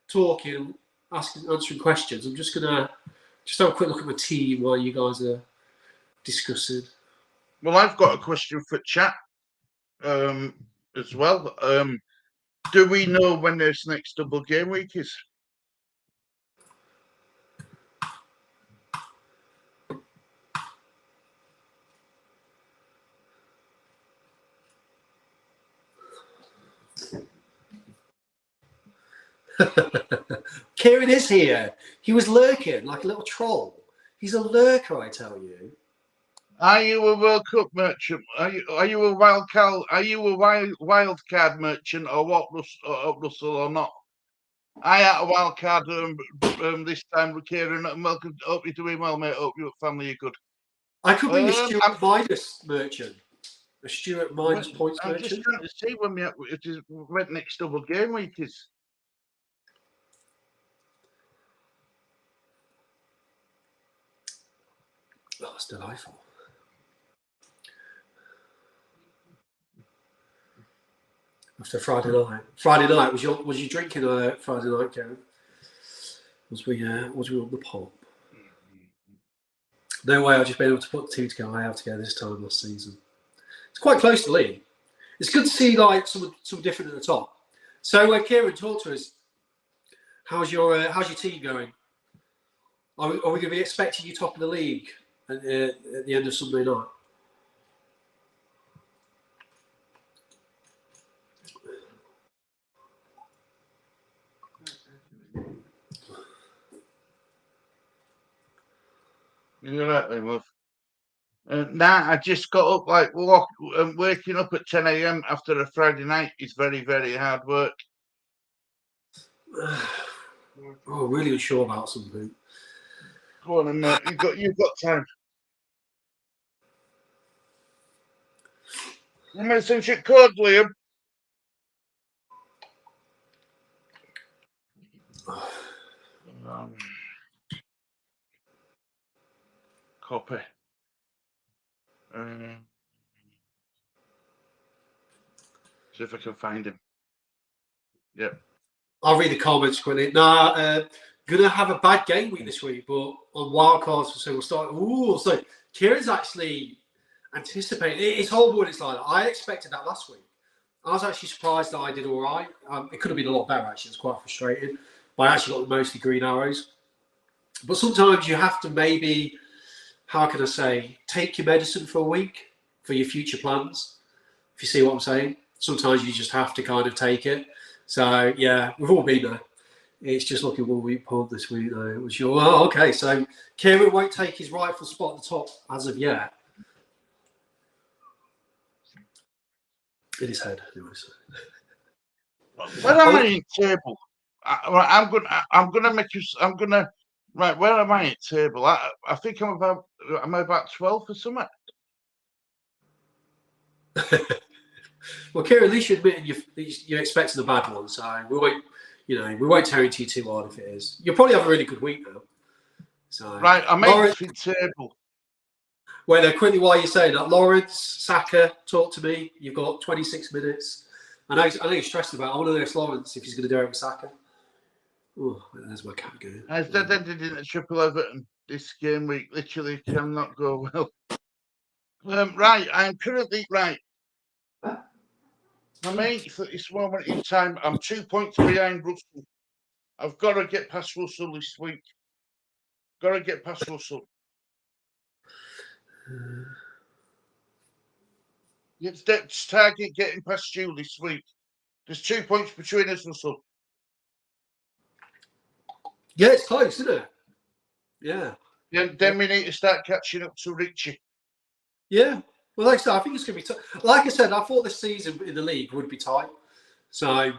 talking, answering questions. I'm just gonna have a quick look at my team while you guys are discussing. Well, I've got a question for chat as well. Do we know when this next double game week is? Kieran is here. He was lurking like a little troll. He's a lurker, I tell you. Are you a World Cup merchant? Are you a wild card? Are you a wild card merchant, or what, Russell, or not? I had a wild card this time with Kieran. Welcome. Hope you're doing well, mate. Hope your family are good. I could be a Stewart minus merchant. A Stewart minus points I'm merchant. just trying to see when next double game week is. Oh, it's delightful. After Friday night. Friday night was you drinking Friday night, Karen? Was we on the pub? No way. I've just been able to put the two together. I have together this time last season. It's quite close to the lead. It's good to see like some different at the top. So, Kieran, talk to us. How's your team going? Are we going to be expecting you top of the league at the end of Sunday night? You're right, love. Nah, I just got up waking up at 10 a.m. after a Friday night is very, very hard work. Oh, really unsure about something. Go on, mate. You've got time. You may send your code, Liam. Copy. See if I can find him. Yep. I'll read the comments quickly. Gonna have a bad game week this week, but on wildcards, so we'll start. So Kieran's actually anticipating. It's horrible when it's like that. I expected that last week. I was actually surprised that I did all right. It could have been a lot better, actually. It's quite frustrating. But I actually got mostly green arrows. But sometimes you have to maybe, how can I say, take your medicine for a week for your future plans. If you see what I'm saying. Sometimes you just have to kind of take it. So, yeah, we've all been there. It's just looking what we pulled this week, though. It was your, okay. So, Kieran won't take his rightful spot at the top as of yet. In his head, anyways. Where am I in table? I'm gonna make you. I'm gonna. Right, where am I in table? I think I'm about 12 or something. Well, Kieran, at least you're admitting you're expecting a bad one, so we won't tear into you too hard if it is. You'll probably have a really good week though. So right, I'm in table. Well, quickly while you're saying that, Lawrence, Saka, talk to me. You've got 26 minutes. I know you're stressed about it. I want to know Lawrence if he's going to do it with Saka. Oh, there's my cat going. As they did in a triple Everton this game week, literally cannot go well. Right, I'm currently right. I'm 8th at this moment in time. I'm 2 points behind Russell. I've got to get past Russell this week. Got to get past Russell. It's target getting past you this week. There's 2 points between us, Russell. Yeah, it's close, isn't it? Yeah. Then we need to start catching up to Richie. Yeah. Well, like I said, I think it's going to be like I said, I thought this season in the league would be tight. So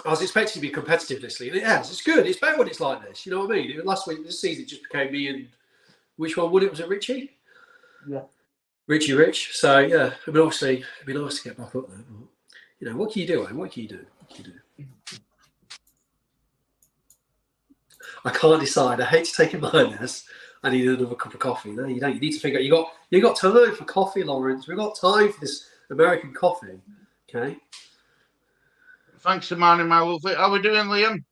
I was expecting to be competitive this league. Yes, it's good. It's better when it's like this. You know what I mean? Last week, this season, it just became me and which one would it? Was it Richie? Yeah. Richie Rich. So yeah, I mean, obviously, it'd be nice to get back up there. But, you know, what can you do, Aim? What can you do? What can you do? I can't decide. I hate to take a minus. I need another cup of coffee. No, you don't. You need to figure out. You got time for coffee, Lawrence. We've got time for this American coffee. Okay. Thanks, Harmonie, my lovely. How we doing, Liam?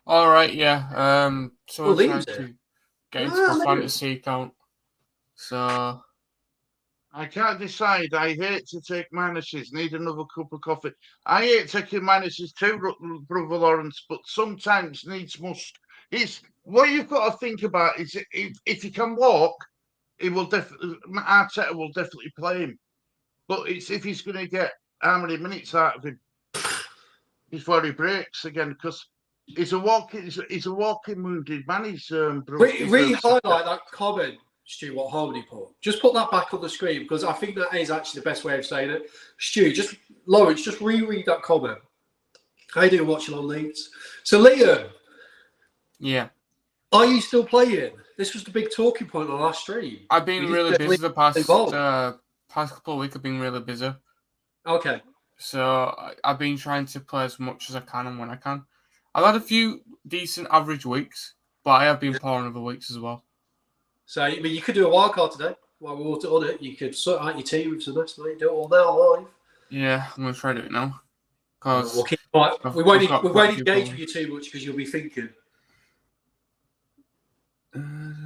All right, yeah. So I'm trying Liam's to here. get into my fantasy account. So I can't decide. I hate to take minuses. Need another cup of coffee. I hate taking minuses too, Brother Lawrence, but sometimes needs must. It's what you've got to think about is if he can walk, he will definitely. Arteta will definitely play him. But it's if he's going to get how many minutes out of him before he breaks again, because he's a walking wounded man. He's re-highlight that comment, Stu, what Harmonie put. Just put that back on the screen because I think that is actually the best way of saying it. Stu, Lawrence, just reread that comment. I do watch it on Leeds. So, Liam. yeah. Are you still playing? This was the big talking point on our stream. I've been really busy the past couple of weeks. I've been really busy. Okay. So I've been trying to play as much as I can and when I can. I've had a few decent average weeks, but I have been poor other weeks as well. So I mean, you could do a wild card today while we're all on it. You could sort out your team with some nice, mate. Do it all now live. Yeah, I'm gonna try to do it now. Because we won't engage with you too much because you'll be thinking.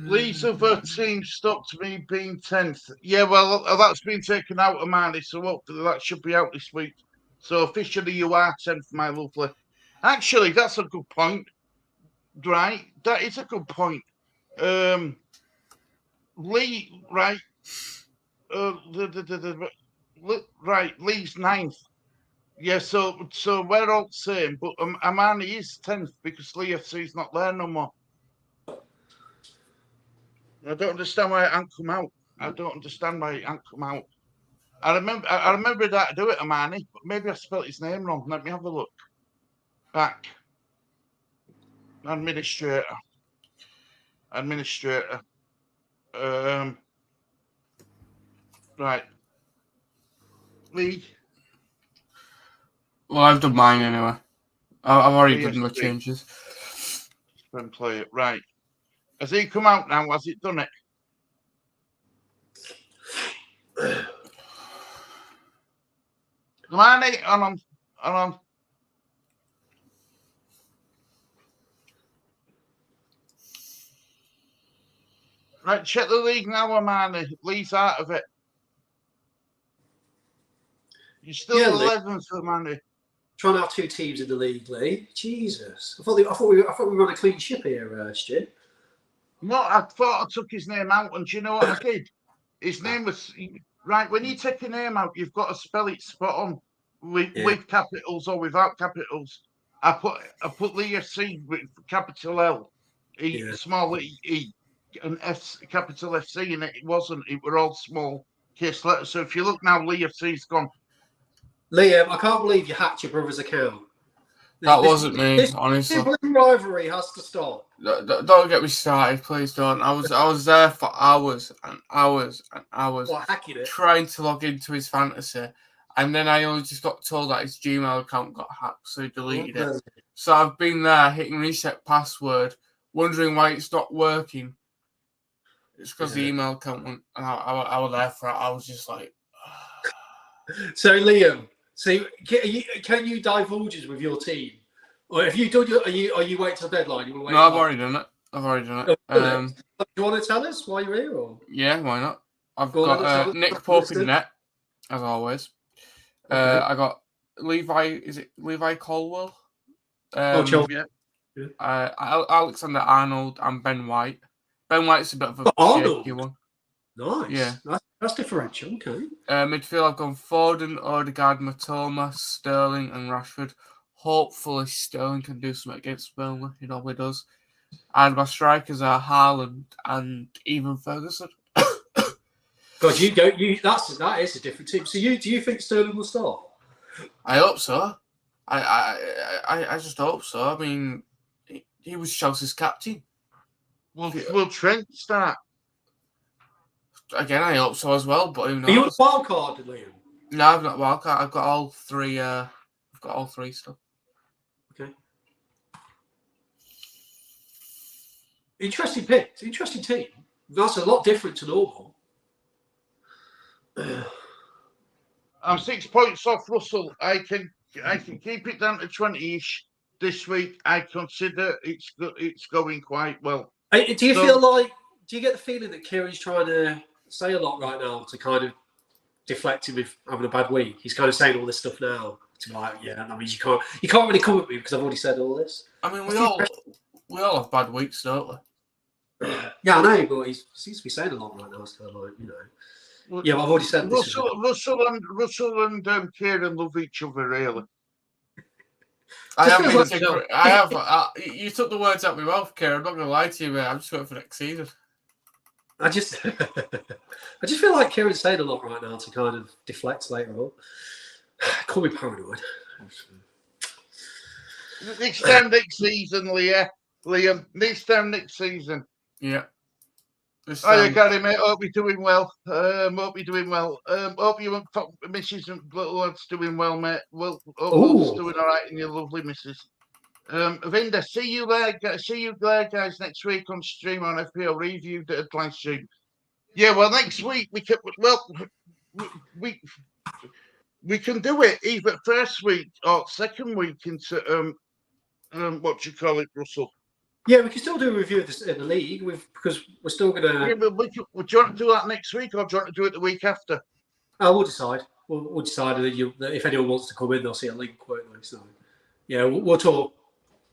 Leeds other team stopped me being 10th. Yeah, well, that's been taken out of Harmonie, so hopefully that should be out this week. So officially you are 10th, my lovely. Actually, that's a good point. Right? That is a good point. Lee, right? Right, Lee's 9th. Yeah, so we're all the same, but Harmonie is 10th because Lee FC's not there no more. I don't understand why it ain't come out. I don't understand why it ain't come out. I remember that to do it, Harmonie, but maybe I spelled his name wrong. Let me have a look. Back. Administrator. Right. Lee. Well, I've done mine anyway. I've already done my changes. Then play it. Right. Has he come out now? Has it done it? Harmonie, on. Right, check the league now, Harmonie. Lee's out of it. You're still 11th, Harmonie. Trying to have two teams in the league, Lee. Jesus, I thought we were on a clean ship here, Stu. No, I thought I took his name out, and do you know what I did? His name was right. When you take a name out, you've got to spell it spot on with capitals or without capitals. I put Lee FC with capital L, small E, and S capital FC, and it wasn't. It were all small case letters. So if you look now, Lee FC's gone. Liam, I can't believe you hacked your brother's account. That wasn't me, honestly. This rivalry has to stop. Don't get me started, please don't. I was there for hours and hours and hours trying to log into his fantasy, and then I only just got told that his Gmail account got hacked, so he deleted it. So I've been there hitting reset password, wondering why it's not working. It's because the email account went, and I was there for it. I was just like... So, Liam... So, can you divulge us with your team, or if you done your, are you wait till deadline? You wait. No, I've already done it. Do you want to tell us why you're here? Or? Yeah, why not? I've got Nick Pope in net, as always. Okay. I got Levi. Is it Levi Colwell? Yeah. Alexander-Arnold and Ben White. Ben White's a bit of a shaky one. Nice. Yeah. That's differential. Okay. Midfield, I've gone Foden, Odegaard, Matoma, Sterling, and Rashford. Hopefully, Sterling can do something against Burnley. He always does. And my strikers are Haaland and even Ferguson. God, that is a different team. So do you think Sterling will start? I hope so. I just hope so. I mean, he was Chelsea's captain. Will Trent start? Again, I hope so as well. But who knows? Are you on a wild card, Liam? No, I've not wild card. I've got all three. I've got all three still. Okay. Interesting pick. It's an interesting team. That's a lot different to normal. I'm 6 points off Russell. I can keep it down to 20-ish this week. I consider it's going quite well. Do you feel like? Do you get the feeling that Kieran's trying to say a lot right now to kind of deflect him with having a bad week? He's kind of saying all this stuff now to be like, yeah, that means you can't really come at me because I've already said all this. I mean, we all have bad weeks, don't we? Yeah, I know, but he seems to be saying a lot right now. So like, yeah, but I've already said this. Russell and Kieran love each other, really. You took the words out of my mouth, Kieran. I'm not going to lie to you, mate. I'm just waiting for next season. I just feel like Kieran's saying a lot right now to kind of deflect later on. Call me paranoid. Next time next season, Liam. Next time next season. Yeah. Hiya, Gary, mate. Hope you're doing well. Hope you're doing well. Hope you and Mrs. and little lad's doing well, mate. Well, hope doing all right, and your lovely missus. Vinda, see you there, guys, next week on stream on FPL Review live stream. Yeah, well, next week we can. Well, we can do it either first week or second week into what you call it, Russell. Yeah, we can still do a review of this in the league because we're still going to. Yeah, but do you want to do that next week or do you want to do it the week after? We'll decide. We'll decide that if anyone wants to come in, they'll see a link, won't they? So, yeah, we'll talk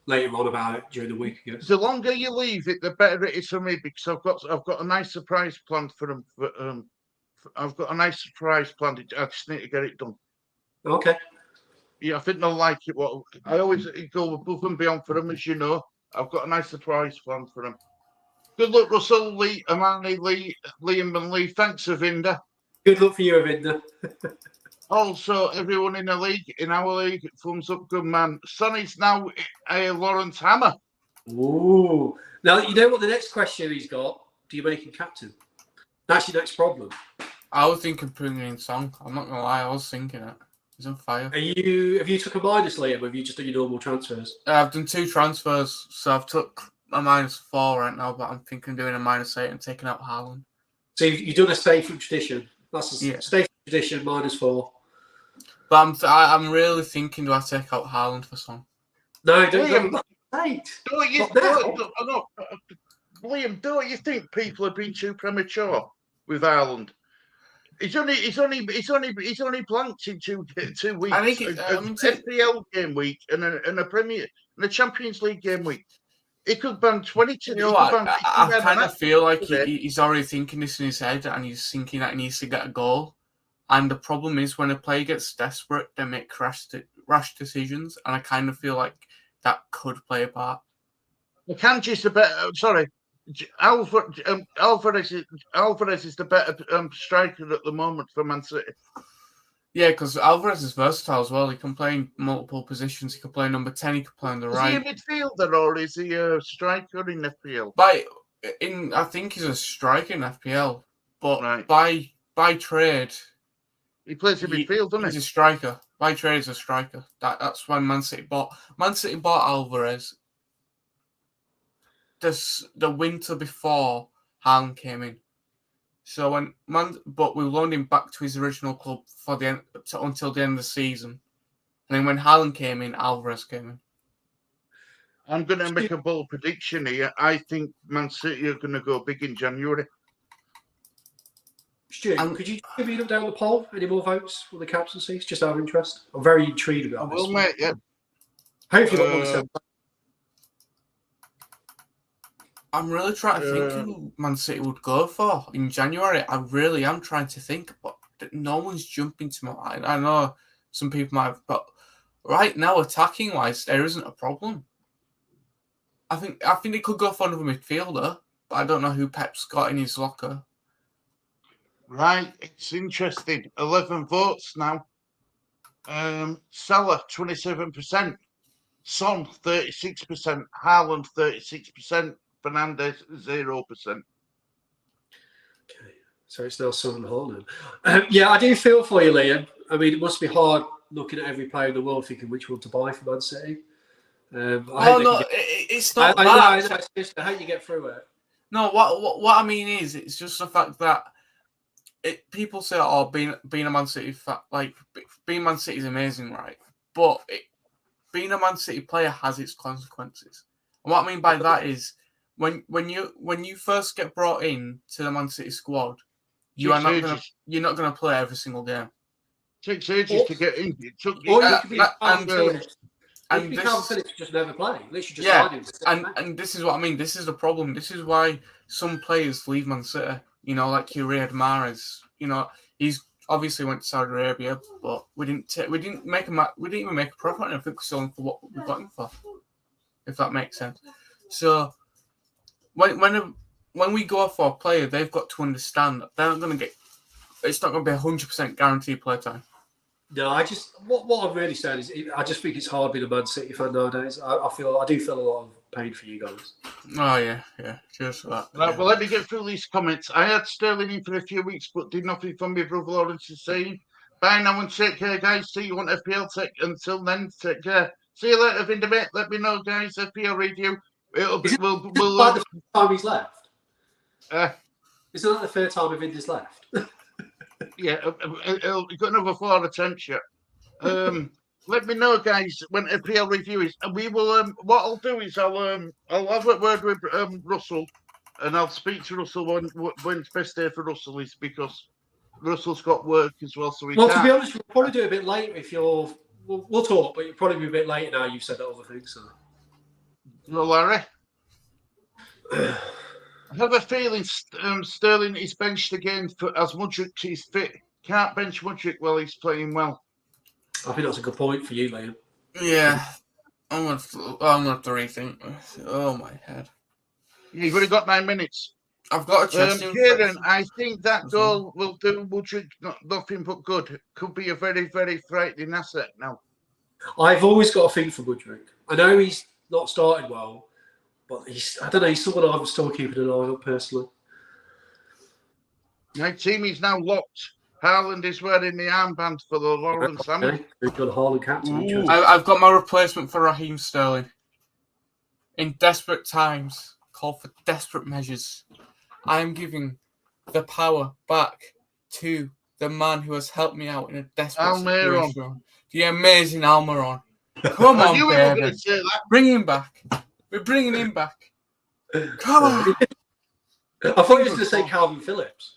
later on about it during the week. I guess. The longer you leave it, the better it is for me because I've got a nice surprise planned for them. I've got a nice surprise planned. I just need to get it done. Okay. Yeah, I think they'll like it. What I always go above and beyond for them, as you know. I've got a nice surprise planned for them. Good luck, Russell, Lee, Amani, Liam, and Lee. Thanks, Avinda. Good luck for you, Avinda. Also, everyone in our league, thumbs up, good man. Sonny's now Lawrence Hammer. Ooh. Now, you know what the next question he's got? Do you make him captain? That's your next problem. I was thinking putting in Song. I'm not going to lie, I was thinking it. He's on fire. Have you took a minus, Liam, or have you just done your normal transfers? I've done 2 transfers, so I've took a -4 right now, but I'm thinking of doing a -8 and taking out Haaland. So you've done a safe tradition. That's a safe tradition, -4. But I'm really thinking, do I take out Haaland for Son? No, don't. Liam, don't you think people have been too premature with Haaland? He's only blanked in 2 weeks. I think FPL game week and a Champions League game week. He could ban 22. You know what? I kind of feel like he's already thinking this in his head, and he's thinking that he needs to get a goal. And the problem is when a player gets desperate, they make rash decisions, and I kind of feel like that could play a part. Akanji's the better. Sorry. Alvarez is the better striker at the moment for Man City. Yeah, because Alvarez is versatile as well. He can play in multiple positions. He can play number 10. He can play on the right. Is he a midfielder or is he a striker in FPL? I think he's a striker in FPL, but by trade, he plays in midfield, doesn't he? He's a striker. By trade, he's a striker. That's when Man City bought Alvarez. The winter before Haaland came in, so but we loaned him back to his original club until the end of the season, and then when Haaland came in, Alvarez came in. I'm going to make a bold prediction here. I think Man City are going to go big in January. Stuart, could you give me down the poll? Any more votes for the captaincy? Just out of interest. I'm very intrigued about this. Mate, yeah. Hopefully, I'm really trying to think who Man City would go for in January. I really am trying to think, but no one's jumping to my mind. I know some people might have, but right now, attacking wise, there isn't a problem. I think they could go for another midfielder, but I don't know who Pep's got in his locker. Right, it's interesting. 11 votes now. Salah 27%, Son 36%, Haaland 36%, Fernandes 0%. Okay, so it's now Son and Haaland. Yeah, I do feel for you, Liam. I mean, it must be hard looking at every player in the world thinking which one to buy for Man City. It's not that. I hope you get through it. No, what I mean is, it's just the fact that people say, "Oh, being a Man City being Man City is amazing, right?" But being a Man City player has its consequences. And what I mean by that is, when you first get brought in to the Man City squad, you're not gonna play every single game. It takes ages to get in. And you can't finish, just never play. And this is what I mean. This is the problem. This is why some players leave Man City. You know, like Riyad Mahrez. You know, he's obviously went to Saudi Arabia, but we didn't even make a profit on him. I think we sold him for what we got him for, if that makes sense. So when we go for a player, they've got to understand that they're not going to get. It's not going to be 100% guaranteed play time. No, what I'm really saying is I just think it's hard being a Man City fan nowadays. I do feel a lot of pain for you guys. Oh yeah, cheers for that. Right, well, let me get through these comments. I had Sterling in for a few weeks, but did nothing for me. Brother Lawrence is saying, bye now and take care, guys. See you on FPL Tech. Until then, take care. See you later, Vindermate. Let me know, guys. FPL Radio. We'll like the first time he's left. Isn't that the third time Vinder's left? Yeah, you've got another 4 attempts yet. Let me know, guys, when FPL review is. And we will. What I'll do is I'll have a word with Russell, and I'll speak to Russell when's best day for Russell is, because Russell's got work as well. So to be honest, we'll probably do it a bit later if you're. We'll talk, but you'll probably be a bit later now. You've said that other thing, so. No, Larry. I have a feeling Sterling is benched again as Mudryk is fit. Can't bench Mudryk while he's playing well. I think that's a good point for you, Liam. Yeah, I'm gonna have to rethink. Oh my head! You've only got 9 minutes. I've got a chest. Kieran, I think that goal will do Mudryk nothing but good. Could be a very, very frightening asset now. I've always got a thing for Mudryk. I know he's not started well. But he's someone I'm still keeping an eye on personally. My team is now locked. Haaland is wearing the armband for the Lawrence family. We've got Haaland captain. I've got my replacement for Raheem Sterling. In desperate times, call for desperate measures. I am giving the power back to the man who has helped me out in a desperate situation. The amazing Almiron. Come on, baby. Bring him back. We're bringing him back. Come on. I thought you were going to say Calvin Phillips.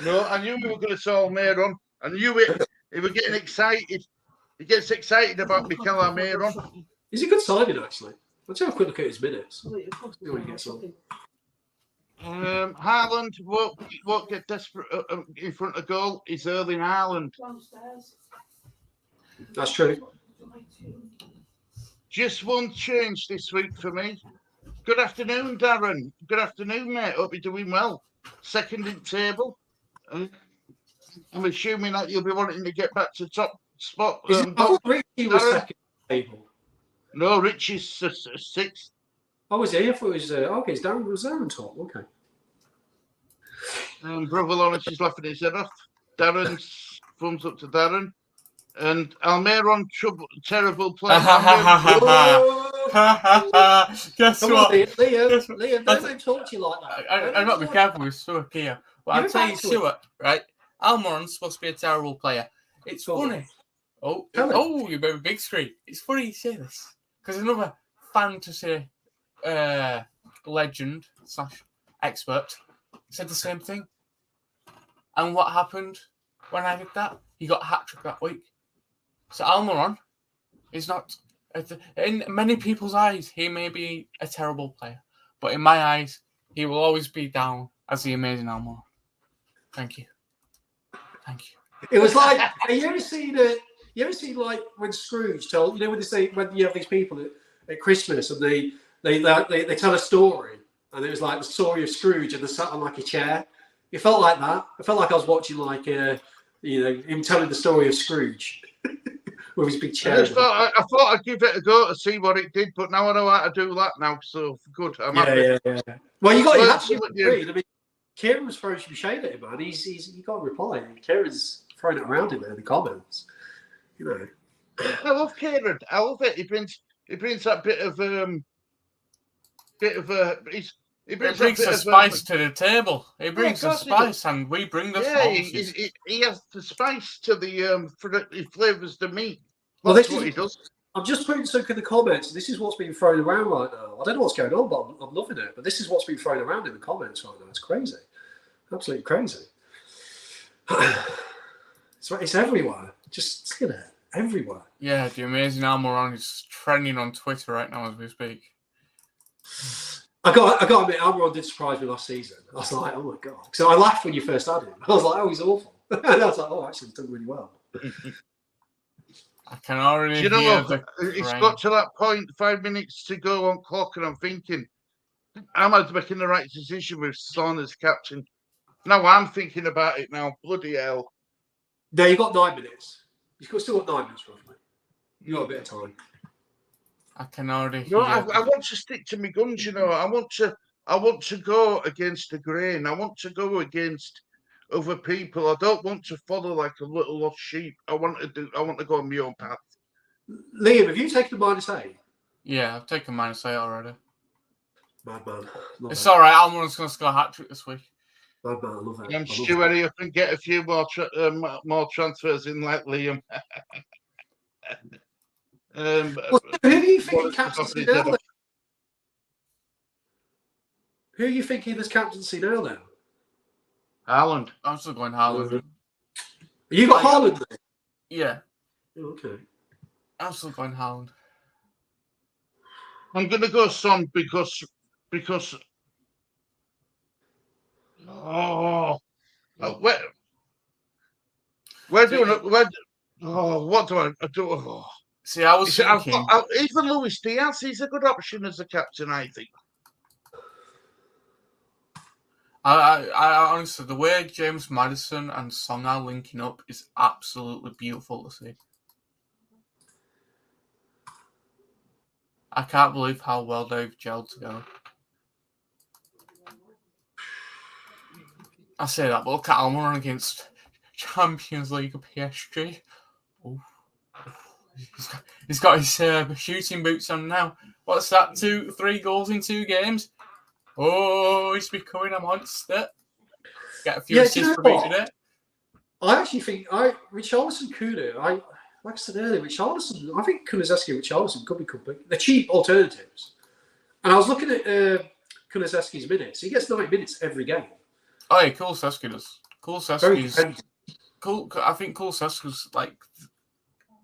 No, I knew we were going to say Almiron. I knew it. He was getting excited. He gets excited about Mikel Almiron. He's a good signing, actually. Let's have a quick look at his minutes. Haaland won't get desperate in front of goal. He's Erling Haaland. That's true. Just one change this week for me. Good afternoon, Darren. Good afternoon, mate. Hope you're doing well. Second in table. I'm assuming that you'll be wanting to get back to top spot. I thought Richie was second in table. No, Richie's sixth. Oh, was he? I thought it was... okay, it's Darren was there on top. Okay. Brother Lawrence is laughing his head off. Darren's thumbs up to Darren. And Almiron, terrible play. Guess what? Liam, don't talk to you like that. I've got to be careful with Stewart here. But I'll tell you, Stewart, right? Almiron's supposed to be a terrible player. It's funny. Oh, you baby big screen. It's funny you say this. Because another fantasy legend / expert said the same thing. And what happened when I did that? He got a hat-trick that week. So Almiron is not, in many people's eyes, he may be a terrible player. But in my eyes, He will always be down as the amazing Almore. Thank you. It was like, have you ever seen like when Scrooge told, when they say, when you have these people at Christmas and they tell a story, and it was like the story of Scrooge, and they sat on like a chair. It felt like that. I felt like I was watching like him telling the story of Scrooge with his big chair. I thought I'd give it a go to see what it did, but now I know how to do that now. So good. I'm happy. Yeah. Well, you have to give it a read. I mean, Kieran was throwing some shade at him, man. He got a reply. Kieran's throwing it around him in the comments. I love Kieran. I love it. He brings that bit of He brings the spice to the table. He brings the spice, and we bring the sauces. He has the spice to the he flavours the meat. Well, that's what he does. I'm just putting something in the comments. This is what's being thrown around right now. I don't know what's going on, but I'm loving it. But this is what's being thrown around in the comments right now. It's crazy. Absolutely crazy. It's everywhere. Just look at it. Everywhere. Yeah, the amazing Almiron is trending on Twitter right now as we speak. I got to admit, Almiron did surprise me last season. I was like, oh my God. So I laughed when you first had him. I was like, oh, he's awful. And I was like, oh, actually, he's done really well. I can already hear it's got to that point, 5 minutes to go on clock, and I'm thinking, am I making the right decision with Son as captain? Now I'm thinking about it now. Bloody hell. No, you've got 9 minutes. You've still got 9 minutes, roughly. You've got a bit of time. I can already hear. I want to stick to my guns, I want to go against the grain. I want to go against other people. I don't want to follow like a little lost sheep. I want to go on my own path. Liam, have you taken the -8? Yeah, I've taken -8 already. Madman. It's all right. Almiron's going to score a hat-trick this week. Madman, I love it. I'm Stewart. You can get a few more transfers in like Liam. Who are you thinking captaincy now? Who are you thinking as captaincy now? Then Haaland. I'm still going Haaland. You got Haaland there? Yeah. Okay. I'm still going Haaland. I'm going to go Son because what do I do? Oh. See, I was thinking... even Luis Diaz, he's a good option as a captain, I think. I honestly, the way James Maddison and Song are linking up is absolutely beautiful to see. I can't believe how well they've gelled together. I say that, but look at Almiron against Champions League of PSG. Ooh. He's got his shooting boots on now. What's that? 3 goals in 2 games? Oh, he's becoming a monster. Get a few assists from each today. I actually think Richarlison Kuna, like I said earlier, Richarlison, I think Kulusevski and Richarlison could be they're cheap alternatives. And I was looking at Kulusevski's minutes. He gets 9 minutes every game. Oh, yeah, Kulusevski does. Kulusevski's cool. I think Kulusevski's like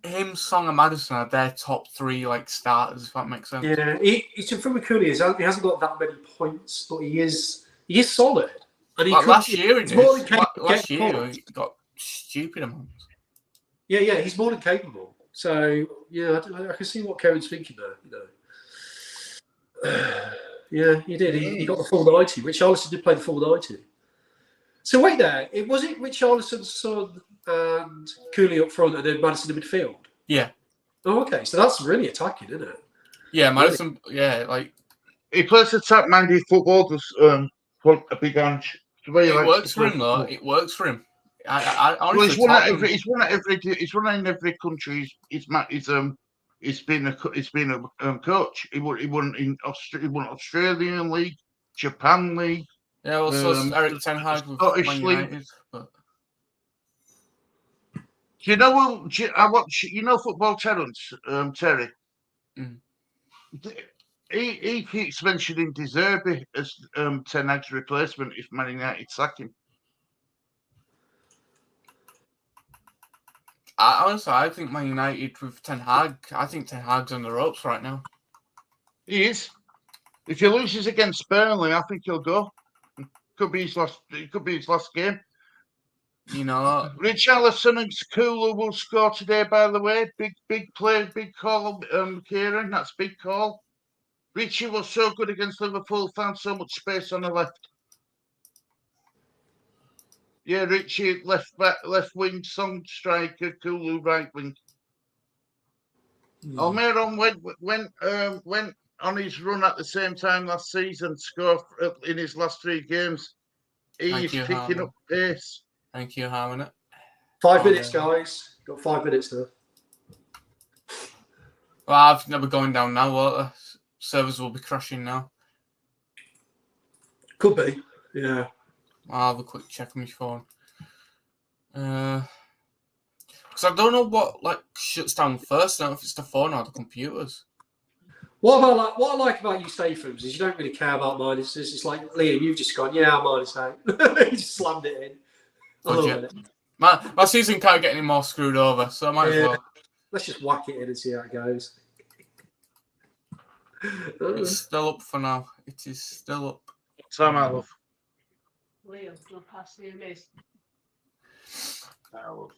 him, Song, and Maddison are their top 3 like starters. If that makes sense. Yeah, he's from Acuna. He hasn't got that many points, but he is solid. And last year he got stupid amounts. Yeah, he's more than capable. So yeah, I can see what Kevin's thinking there. Yeah, he did. He got the full 90. Richarlison did play the full 90. So wait there. Was it Richarlison's Son and Cooley up front and then Maddison in midfield? Yeah. Oh, okay. So that's really attacking, isn't it? Yeah, Maddison. Really? Yeah, like he plays attack-minded football. Just a big ange. It works for him, though. It works for him. He's won in every country. He's been a coach. He won in Australian League, Japan League. Yeah, well, so Eric Ten Hag with Man United. But... Do you know? I watch. You know, Football Terrence, Terry. Mm. He keeps mentioning De Zerbi as Ten Hag's replacement if Man United sack him. Honestly, I think Man United with Ten Hag. I think Ten Hag's on the ropes right now. He is. If he loses against Burnley, I think he'll go. Could be his last. It could be his last game. You know, Richarlison and Kulu will score today. By the way, big play, big call. Kieran, that's big call. Richie was so good against Liverpool. Found so much space on the left. Yeah, Richie left back, left wing, Song striker, Kulu right wing. Almiron went on his run at the same time last season, scored in his last 3 games. He's picking up pace. Thank you, Harmonie. 5 minutes, guys. Got 5 minutes there. Well, I've never going down now. What servers will be crashing now. Could be, yeah. I'll have a quick check on my phone. Because I don't know what shuts down first. I don't know if it's the phone or the computers. What I like about you Stathams is you don't really care about minuses. It's like Liam, you've just gone, yeah, I'm -8. You just slammed it in. I love it. My season can't get any more screwed over, so I might as well. Let's just whack it in and see how it goes. It's still up for now. It is still up. Time I love. Liam, do you want to pass me a miss? Do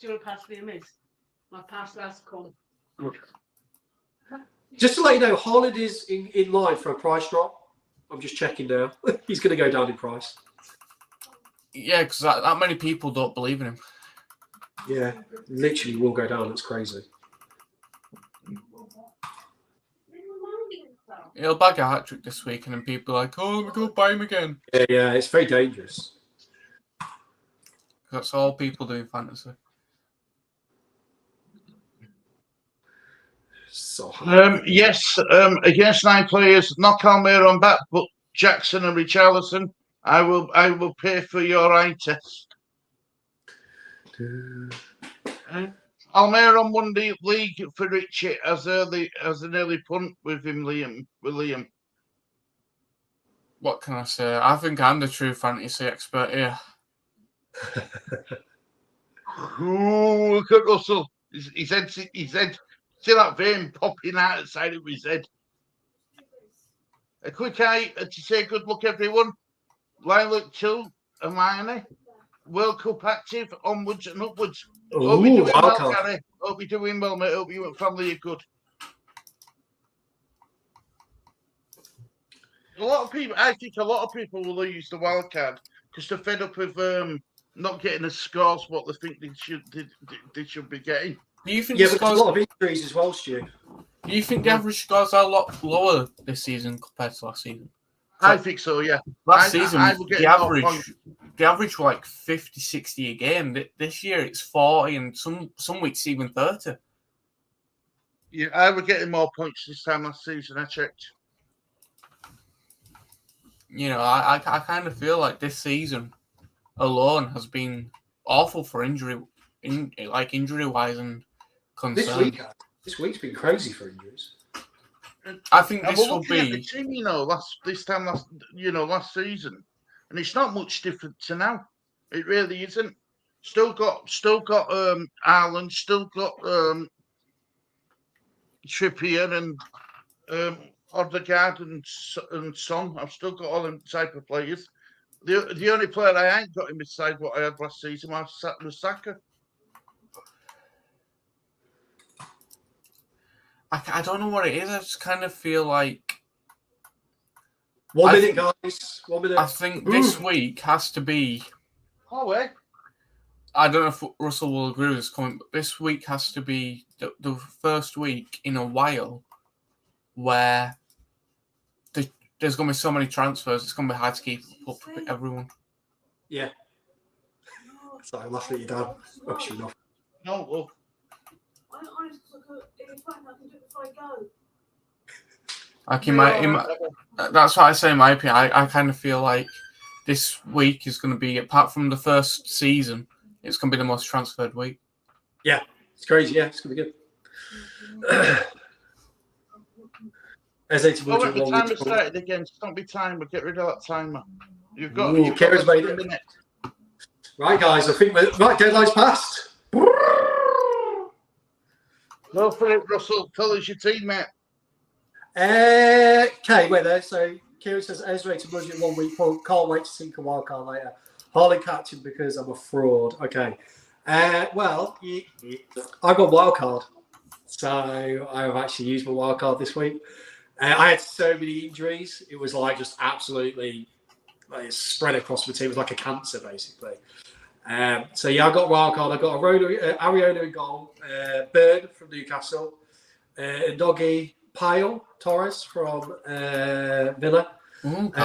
you want to pass me a miss? My pass has come. Just to let you know, Haaland is in line for a price drop. I'm just checking now. He's going to go down in price. Yeah, because that many people don't believe in him. Yeah, literally will go down. It's crazy. He'll bag a hat-trick this week, and then people are like, oh, let me go buy him again. Yeah, it's very dangerous. That's all people do in fantasy. So yes, against 9 players, knock Almiron back, but Jackson and Richarlison, I will pay for your eye test. Almiron won the league for Richie as an early punt with him, Liam. What can I say? I think I'm the true fantasy expert here. Ooh, look at Russell. His head. See that vein popping out the side of his head. A quick eye to say good luck, everyone. Lilac 2, Hermione. World Cup active, onwards and upwards. Hope you're doing well, Gary. Hope you're doing well, mate. Hope you and family are good. I think a lot of people will use the wild card because they're fed up with not getting the scores what they think they should be getting. Do you think but there's a lot of injuries as well, Stu. Do you think the average scores are a lot lower this season compared to last season? I think so, yeah. Last season, the average were like 50, 60 a game. This year, it's 40 and some weeks even 30. Yeah, I was getting more points this time last season, I checked. You know, I kind of feel like this season alone has been awful for injury-wise and concern. This week's been crazy for injuries. I think this will be. At the team, last season, and it's not much different to now. It really isn't. Still got Ireland, still got Trippier and Odegaard and Son. I've still got all them type of players. The only player I ain't got in beside what I had last season was Saka. I don't know what it is. I just kind of feel like 1 minute, guys. 1 minute. I think this week has to be. Oh, wait. I don't know if Russell will agree with this comment, but this week has to be the first week in a while where there's going to be so many transfers. It's going to be hard to keep up with everyone. Yeah. Sorry, I'm laughing at you, Dad. Oh, sure enough. No, well. That's what I say in my opinion. I kind of feel like this week is going to be, apart from the first season, it's going to be the most transferred week. Yeah, it's crazy. Yeah, it's going to be good. The timer started again. Don't be timer. Get rid of that timer. You've got a minute. Right, guys. I think deadline's passed. Go for it, Russell. Tell us your team, mate. Okay, wait there. So Kieran says Ezra to budget 1 week. Can't wait to see a wild card later. Hardly catching because I'm a fraud. Okay. Well, I've got wild card, so I've actually used my wild card this week. I had so many injuries; it was like just absolutely spread across the team. It was like a cancer, basically. So yeah, I got wild card. I got Ariona in goal, Bird from Newcastle, Doggy Pyle Torres from Villa,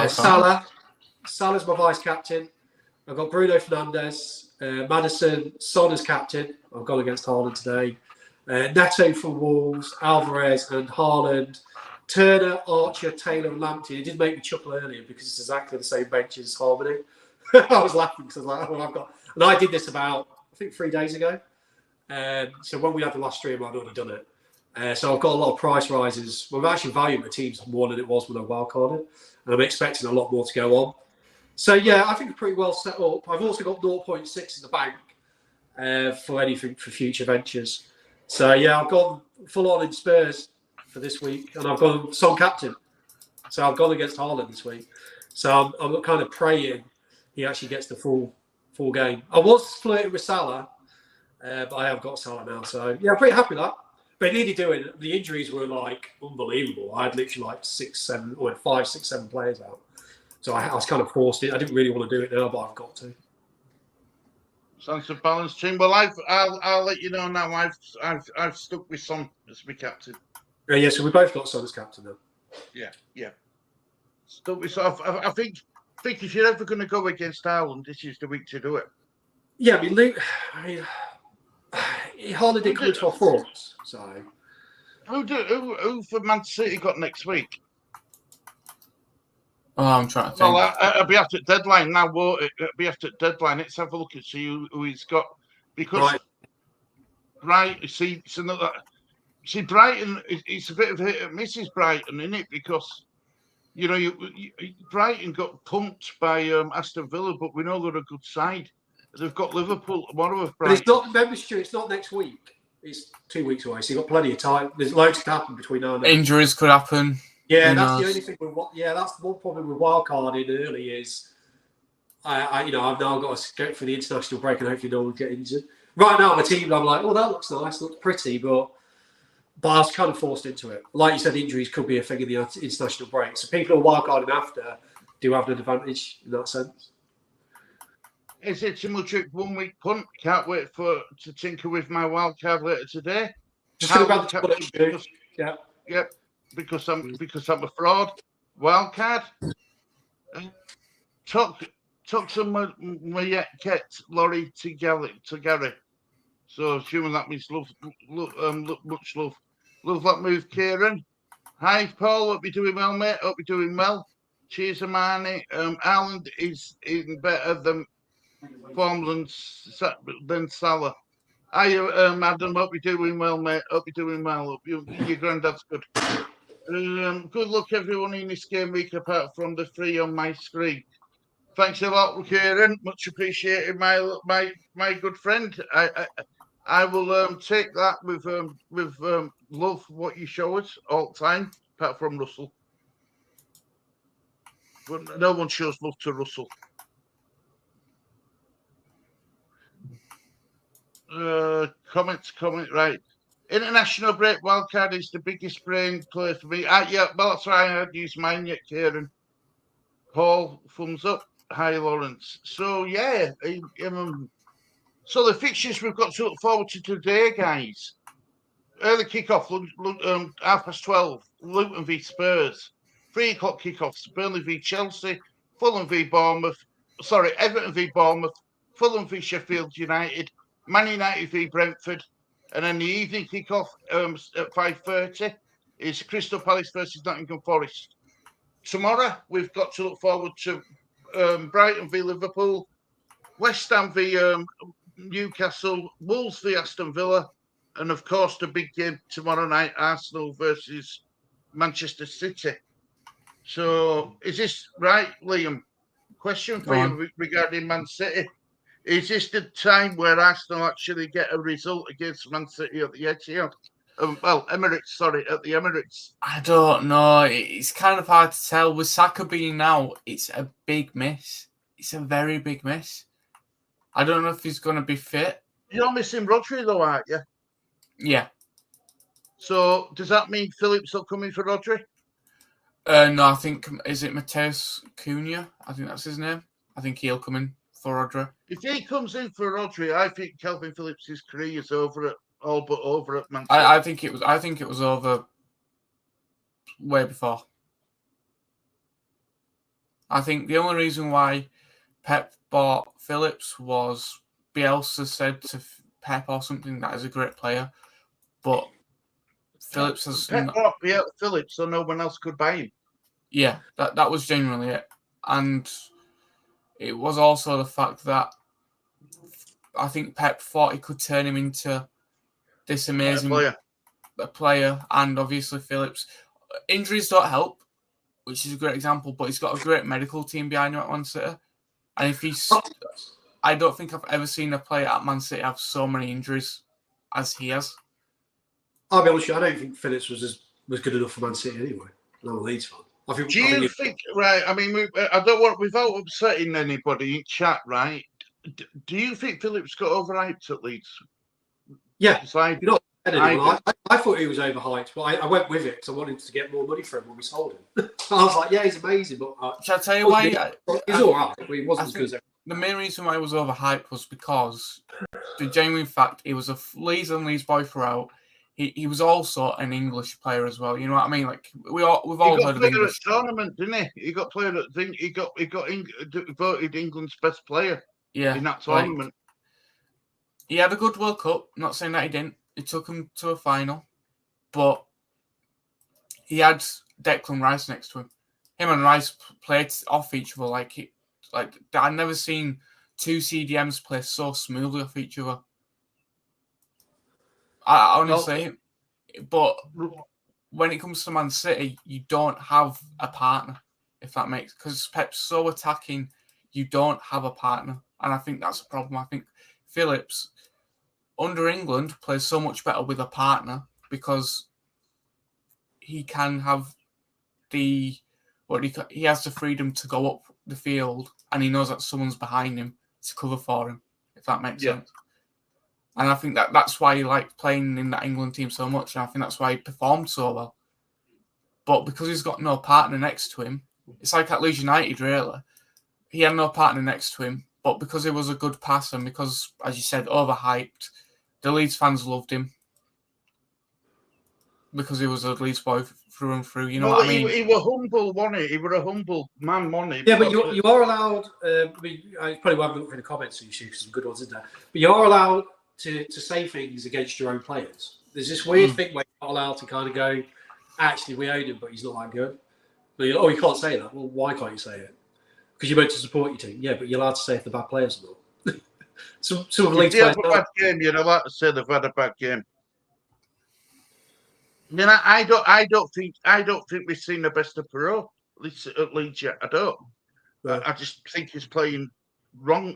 Salah's my vice captain. I've got Bruno Fernandes, Maddison, Son as captain. I've gone against Haaland today. Neto from Wolves, Alvarez and Haaland, Turner, Archer, Taylor, and Lamptey. It did make me chuckle earlier because it's exactly the same bench as Harmonie. I was laughing because I was like, oh, I've got. And I did this about, I think, 3 days ago. So when we had the last stream, I'd already done it. So I've got a lot of price rises. Well, I'm actually valuing the teams more than it was when I wildcarded. And I'm expecting a lot more to go on. So, yeah, I think it's pretty well set up. I've also got 0.6 in the bank for anything for future ventures. So, yeah, I've gone full on in Spurs for this week. And I've gone Son captain. So I've gone against Haaland this week. So I'm kind of praying he actually gets the full game. I was flirting with Salah, but I have got Salah now. So, yeah, I'm pretty happy with that. But it needed doing. The injuries were, like, unbelievable. I had literally, like, 5, 6, 7 players out. So I was kind of forced it. I didn't really want to do it now, but I've got to. Sounds a balanced team. Well, I'll let you know now. I've stuck with Son as my captain. Yeah, so we both got Son as captain now. Yeah. Stuck with Son. I think if you're ever going to go against Haaland, this is the week to do it. Yeah, I mean, Luke. Haaland did come into our thoughts. So who for Man City got next week? Oh, I'm trying to think. Well, it'll be after deadline now, won't it? It'll be after deadline. Let's have a look and see who he's got. Because, right, see Brighton, it's a bit of hit and misses Brighton, isn't it? Because, you know, Brighton got pumped by Aston Villa, but we know they're a good side. They've got Liverpool, one of Brighton. But it's not, remember, Stu, it's not next week. It's 2 weeks away, so you've got plenty of time. There's loads to happen between now and then. Injuries could happen. Yeah, that's the only thing. That's one problem with wildcarding early is, I've now got to go for the international break and hopefully no one will get injured. Right now, my team, I'm like, oh, that looks nice, looks pretty, but I was kind of forced into it. Like you said, injuries could be a thing in the international break. So people who are wildcarding after do have an advantage in that sense. Is it too much 1 week punt? Can't wait to tinker with my wildcard later today. Just going to grab the Yeah. Because I'm a fraud. Wildcard. Took some Mayette lorry to Gary. So assuming that means love, much love. Love that move, Kieran. Hi, Paul. Hope you're doing well, mate. Hope you're doing well. Cheers, Harmonie. Haaland is even better than than Salah. Hi, Adam. Hope you're doing well, mate. Hope you're doing well. Hope your granddad's good. Good luck, everyone, in this game week, apart from the 3 on my screen. Thanks a lot, Kieran. Much appreciated, my good friend. I will take that with love what you show us all the time, apart from Russell. But no one shows love to Russell. Comment, right. International break wildcard is the biggest brain play for me. Yeah, well, that's why I had used mine yet, Kieran. Paul, thumbs up. Hi, Lawrence. So, yeah. So, the fixtures we've got to look forward to today, guys. Early kickoff, 12:30, Luton v Spurs. 3 o'clock kickoffs, Burnley v Chelsea, Fulham v Bournemouth. Sorry, Everton v Bournemouth, Fulham v Sheffield United, Man United v Brentford. And then the evening kickoff at 5:30 is Crystal Palace versus Nottingham Forest. Tomorrow, we've got to look forward to Brighton v Liverpool, West Ham v Newcastle, Wolves v Aston Villa, and of course the big game tomorrow night, Arsenal versus Manchester City. So, is this right, Liam? Question for you regarding Man City. Is this the time where Arsenal actually get a result against Man City at the Etihad? Well, Emirates, sorry, at the Emirates. I don't know. It's kind of hard to tell. With Saka being out, it's a big miss. It's a very big miss. I don't know if he's going to be fit. You're missing Rodri, though, aren't you? Yeah. So, does that mean Phillips will come in for Rodri? No, I think, is it Mateus Cunha? I think that's his name. I think he'll come in for Rodri. If he comes in for Rodri, I think Calvin Phillips' career is over all but over at Man City. I think it was over way before. I think the only reason why Pep bought Phillips was Bielsa said to Pep or something that is a great player, but Phillips has Pep bought Phillips so no one else could buy him. Yeah, that was genuinely it. And it was also the fact that I think Pep thought he could turn him into this amazing player. And obviously Phillips. Injuries don't help, which is a great example, but he's got a great medical team behind him at Man City. And if he's... I don't think I've ever seen a player at Man City have so many injuries as he has. I'll be honest with you, I don't think Phillips was good enough for Man City anyway. No Leeds fan. Do you think, right? I mean, I don't want, without upsetting anybody in chat, right? Do you think Phillips got overhyped at Leeds? Yeah, I thought he was overhyped, but I went with it because I wanted to get more money for him when we sold him. I was like, yeah, he's amazing, but shall I tell you why? He's all right, but he wasn't as good as the main reason why he was overhyped was because the genuine fact he was a Leeds and Leeds boy throughout. He was also an English player as well. You know what I mean? Like we've all heard of English. He got tournament, didn't he? He got player at thing. He got voted England's best player. Yeah, in that tournament. He had a good World Cup. Not saying that he didn't. It took him to a final, but he had Declan Rice next to him. Him and Rice played off each other like I've never seen two CDMs play so smoothly off each other. I honestly, but when it comes to Man City, you don't have a partner, if that makes, because Pep's so attacking, you don't have a partner, and I think that's a problem. I think Phillips under England plays so much better with a partner because he can have he has the freedom to go up the field, and he knows that someone's behind him to cover for him, if that makes sense. And I think that's why he liked playing in that England team so much. And I think that's why he performed so well. But because he's got no partner next to him, it's like at Leeds United, really. He had no partner next to him. But because he was a good passer and because, as you said, overhyped, the Leeds fans loved him. Because he was a Leeds boy through and through. You know what I mean? He was humble, wasn't he? He was a humble man, wasn't he? Yeah, but you are allowed... I probably won't look for the comments, so you see some good ones in there. But you are allowed... To say things against your own players. There's this weird thing where you're not allowed to kind of go, actually, we own him, but he's not that good. But you're like, you can't say that. Well, why can't you say it? Because you're meant to support your team. Yeah, but you're allowed to say if they're bad players or not. Some of the Leeds players... a bad game, you're allowed to say they've had a bad game. I mean, I don't think we've seen the best of Perot at Leeds yet. I don't. Right. I just think he's playing wrong.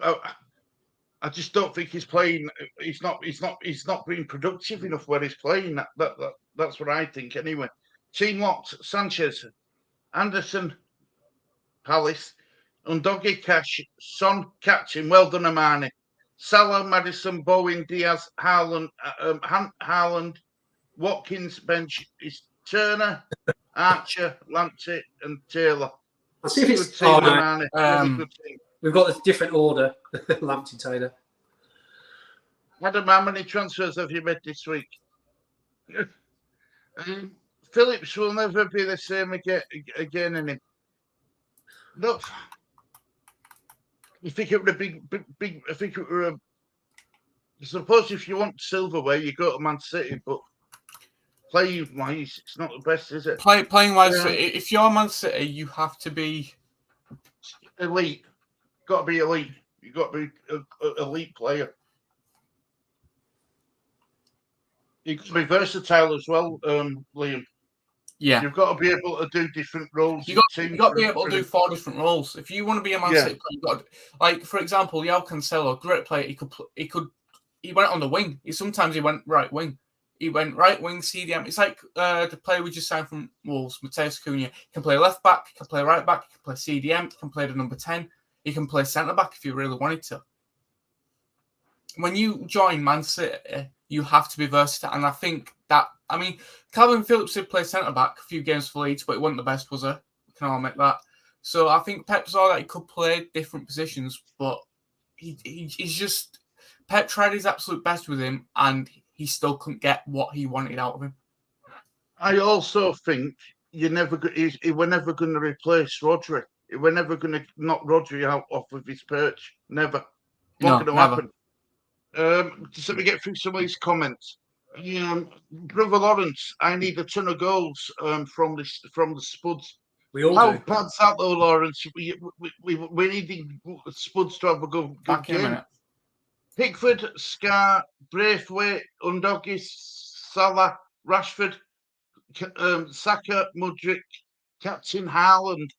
I just don't think he's playing. He's not being productive enough where he's playing. That's what I think anyway. Team locked: Sanchez, Anderson, Palace, Undogi, Cash, Son, catching. Well done, Harmonie. Salah, Maddison, Bowen, Diaz, Haaland, Watkins. Bench is Turner, Archer, Lamptey, and Taylor. I'll see if it's good team, really good team. We've got a different order. Lamptey, Taylor. Adam, how many transfers have you made this week? Phillips will never be the same again in him. Look, you think it would be big? I think it were. I suppose if you want silverware, you go to Man City, but playing wise, it's not the best, is it? Playing wise, if you're Man City, you have to be elite. Got to be elite. You got to be an elite player. You got to be versatile as well, Liam. Yeah, you've got to be able to do different roles. You've got to be able to do 4 different roles. If you want to be a Man City player, you've got to, like for example, João Cancelo, great player. He went on the wing. Sometimes he went right wing. He went right wing CDM. It's like the player we just signed from Wolves, Mateus Cunha. He can play left back, he can play right back, he can play CDM, he can play the number 10, he can play centre back if you really wanted to. When you join Man City, you have to be versatile. And I think that, I mean, Calvin Phillips did play centre back a few games for Leeds, but it wasn't the best, was it? We can all admit that. So I think Pep saw that he could play different positions, but he's just, Pep tried his absolute best with him, and he still couldn't get what he wanted out of him. I also think we're never going to replace Rodri. We're never going to knock Rodri out off of his perch. Never. Not going to happen. Just let me get through some of these comments. Brother Lawrence, I need a ton of goals from the Spuds. We all How do. bad's that though, Lawrence? We're needing Spuds to have a good game. Pickford, Scar, Braithwaite, Undogis, Salah, Rashford, Saka, Mudryk, Captain Haaland.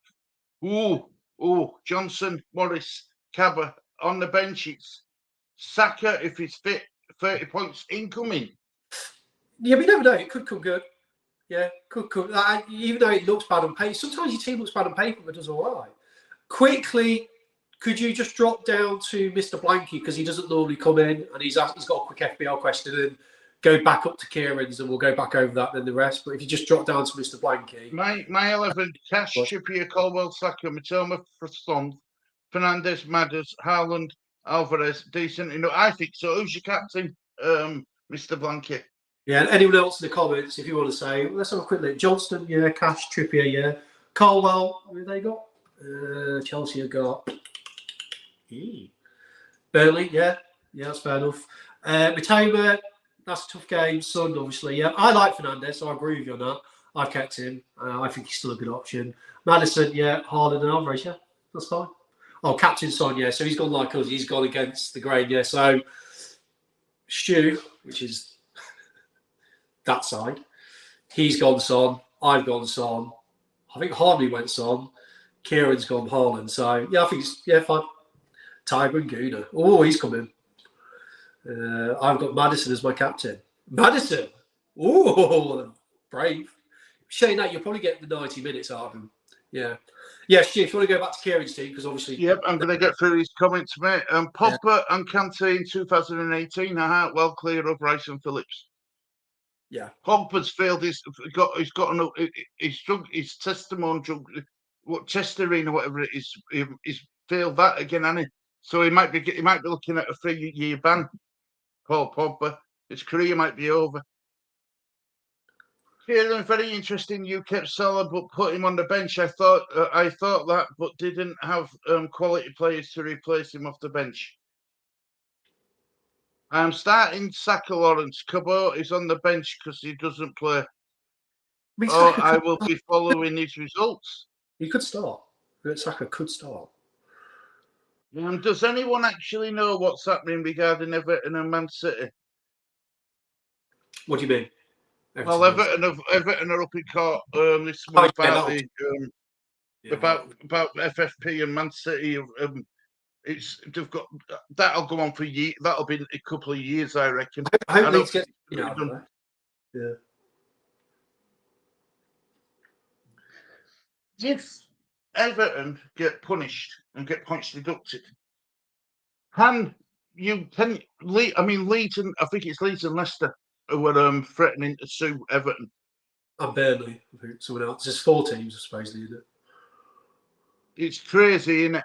Johnson, Morris, Cabba on the bench. It's Saka, if he's fit, 30 points incoming. Yeah, we never know. It could come good. Yeah, could come. Even though it looks bad on paper, sometimes your team looks bad on paper, but does all right. Quickly, could you just drop down to Mr. Blanky, because he doesn't normally come in, and he's got a quick FPL question, and go back up to Kieran's, and we'll go back over that and the rest. But if you just drop down to Mr. Blanky. My 11, Cash, Trippier, Colwell, Saka, Matoma, Son, Fernandes, Madders, Haaland, Alvarez, decent. I think so. Who's your captain, Mr. Blanky? Yeah, and anyone else in the comments, if you want to say, let's have a quick look. Johnston, yeah. Cash, Trippier, yeah. Colwell, who they got? Chelsea have got Burnley, yeah. Yeah, that's fair enough. Matoma, that's a tough game. Son, obviously, yeah. I like Fernandes, so I agree with you on that. I've kept him. I think he's still a good option. Maddison, yeah. Haaland and Alvarez, yeah. That's fine. Oh, Captain Son, yeah. So he's gone like us. He's gone against the grain, yeah. So Stu, which is that side, he's gone Son. I've gone Son. I think Harmonie went Son. Kieran's gone Haaland. So yeah, I think it's fine. Tiger and Guna. Oh, he's coming. I've got Maddison as my captain. Maddison. Oh, brave. Saying that, you'll probably get the 90 minutes out of him. Yeah. Yeah, Stu, if you want to go back to Kieran's team, because obviously... Yep, I'm going to get through these comments, mate. Pogba and Kante in 2018 are well clear of Rice and Phillips. Yeah. Pogba's failed. He's testimony, Chesterine or whatever it is. He's failed that again, hasn't he? So he might be looking at a 3-year ban. Paul Pogba, his career might be over. Kieran, very interesting. You kept Salah, but put him on the bench. I thought that, but didn't have quality players to replace him off the bench. I'm starting Saka, Lawrence. Cabot is on the bench because he doesn't play. I will be following his results. He could start. Saka could start. Does anyone actually know what's happening regarding Everton and Man City? What do you mean? Well, Everton are up in court this month about FFP and Man City. They've got that'll go on for years. That'll be a couple of years, I reckon. I hope Leeds get done. Yeah. If Everton get punished and get points deducted, Leeds and I think it's Leeds and Leicester who are threatening to sue Everton. And Burnley, I think someone else. There's 4 teams, supposedly, isn't it? It's crazy, isn't it?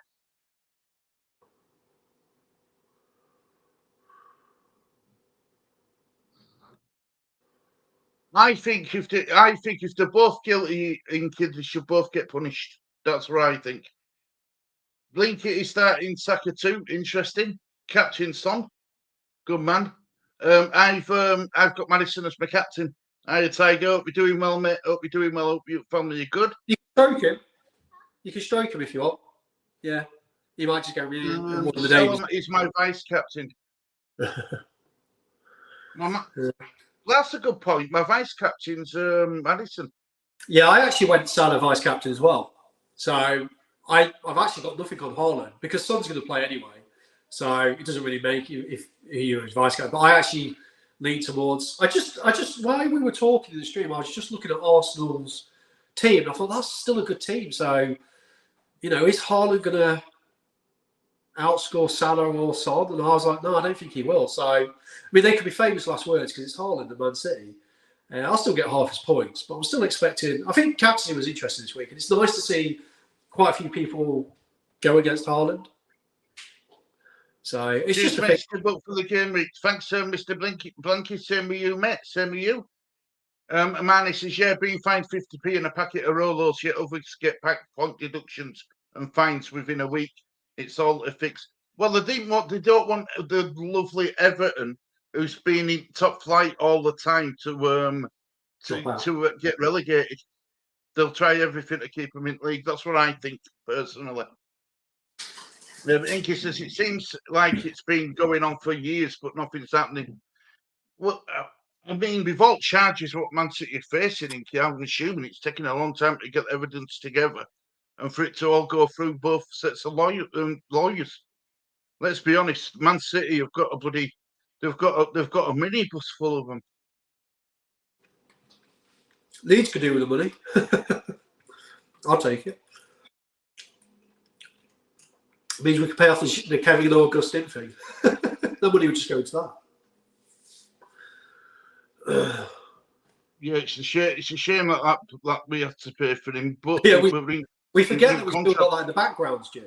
I think if they're both guilty, they should both get punished. That's what I think. Blinkett is starting Saka too. Interesting. Captain Son, good man. I've got Maddison as my captain. Hi, Tiger. Hope you're doing well, mate. Hope you're doing well. Hope your family are good. You can stroke him. You can stroke him if you want. Yeah. You might just go really. One of the names. He's my vice captain. That's a good point. My vice captain's Maddison. Yeah, I actually went Salah vice captain as well. So I've actually got nothing on Haaland because Son's going to play anyway. So it doesn't really make you if you're his vice captain. But lean towards. I just while we were talking in the stream, I was just looking at Arsenal's team, and I thought that's still a good team. So, is Haaland going to outscore Salah or Son? And I was like, no, I don't think he will. So, I mean, they could be famous last words because it's Haaland and Man City. I'll still get half his points, but I'm still expecting. I think captaincy was interesting this week, and it's nice to see quite a few people go against Haaland. So it's just mate, good luck for the game week. Thanks, Mr. Blanky. Same with you, mate. Same with you. Manny says, yeah, being fined 50p and a packet of Rolos, yet others get point deductions and fines within a week. It's all a fix. Well, they don't want the lovely Everton, who's been in top flight all the time, to get relegated. They'll try everything to keep them in league. That's what I think personally. Inky says it seems like it's been going on for years, but nothing's happening. Well, I mean, with all charges what Man City are facing, Inky, I'm assuming it's taking a long time to get evidence together and for it to all go through both sets of lawyers. Let's be honest, Man City have got they've got a minibus full of them. Leeds could do with the money. I'll take it. It means we can pay off the Kevin Augustine thing. The money would just go into that. Yeah, it's a shame that we have to pay for him. But yeah, we forget that we still got that in the background, Stu.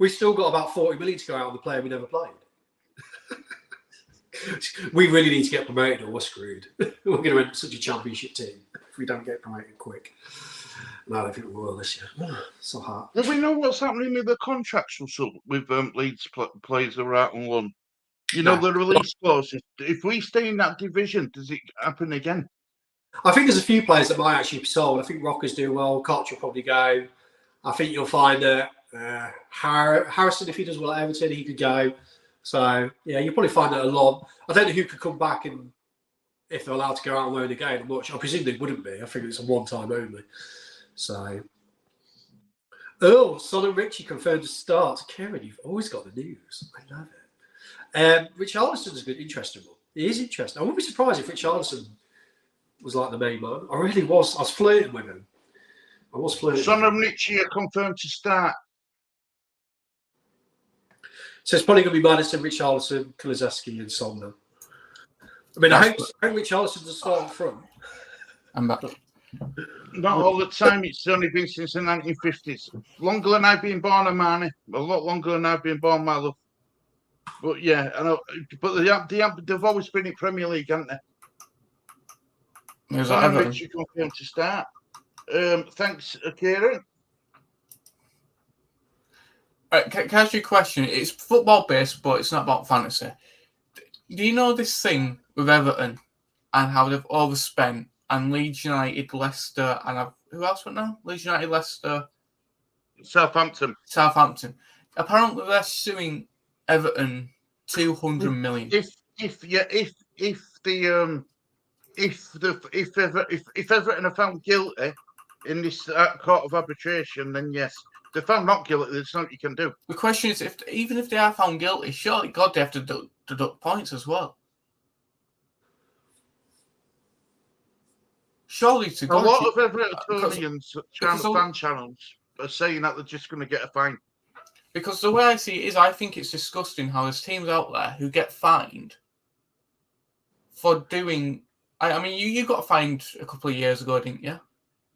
We still got about 40 million to go out on the player we never played. We really need to get promoted or we're screwed. We're going to end up such a championship team if we don't get promoted quick. No, I don't think we will this year. So hard. Do we know what's happening with the contracts with Leeds players who are out on loan? The release clauses. If we stay in that division, does it happen again? I think there's a few players that might actually be sold. I think Rocker's doing well. Koch will probably go. I think you'll find that Harrison, if he does well at Everton, he could go. So, yeah, you'll probably find that a lot. I don't know who could come back and if they're allowed to go out and loan again. I presume they wouldn't be. I think it's a one-time only. So, Son and Richie confirmed to start. Kieran, you've always got the news. I love it. Richarlison's a good, interesting one. He is interesting. I wouldn't be surprised if Richarlison was like the main man. I really was. I was flirting with him. Son and Richie are confirmed to start. So it's probably going to be Madison, Richarlison, Kulusevski, and Son now. I mean, I hope Richarlison's a start up front. I'm back. Not all the time. It's only been since the 1950s. Longer than I've been born, Harmonie. A lot longer than I've been born, my love. But yeah, I know. But they've always been in Premier League, haven't they? Son and Richie confirmed to start. Thanks, Kieran. Can I ask you a question? It's football based, but it's not about fantasy. Do you know this thing with Everton and how they've overspent and Leeds United, Leicester, and who else went now? Leeds United, Leicester, Southampton. Apparently, they're suing Everton 200 million. If Everton are found guilty in this court of arbitration, then yes. If they're found not guilty, there's nothing you can do. The question is, even if they are found guilty, surely God, they have to deduct points as well. Surely to God. A lot of Evertonians fan channels are saying that they're just going to get a fine. Because the way I see it is, I think it's disgusting how there's teams out there who get fined for doing. I mean, you got fined a couple of years ago, didn't you?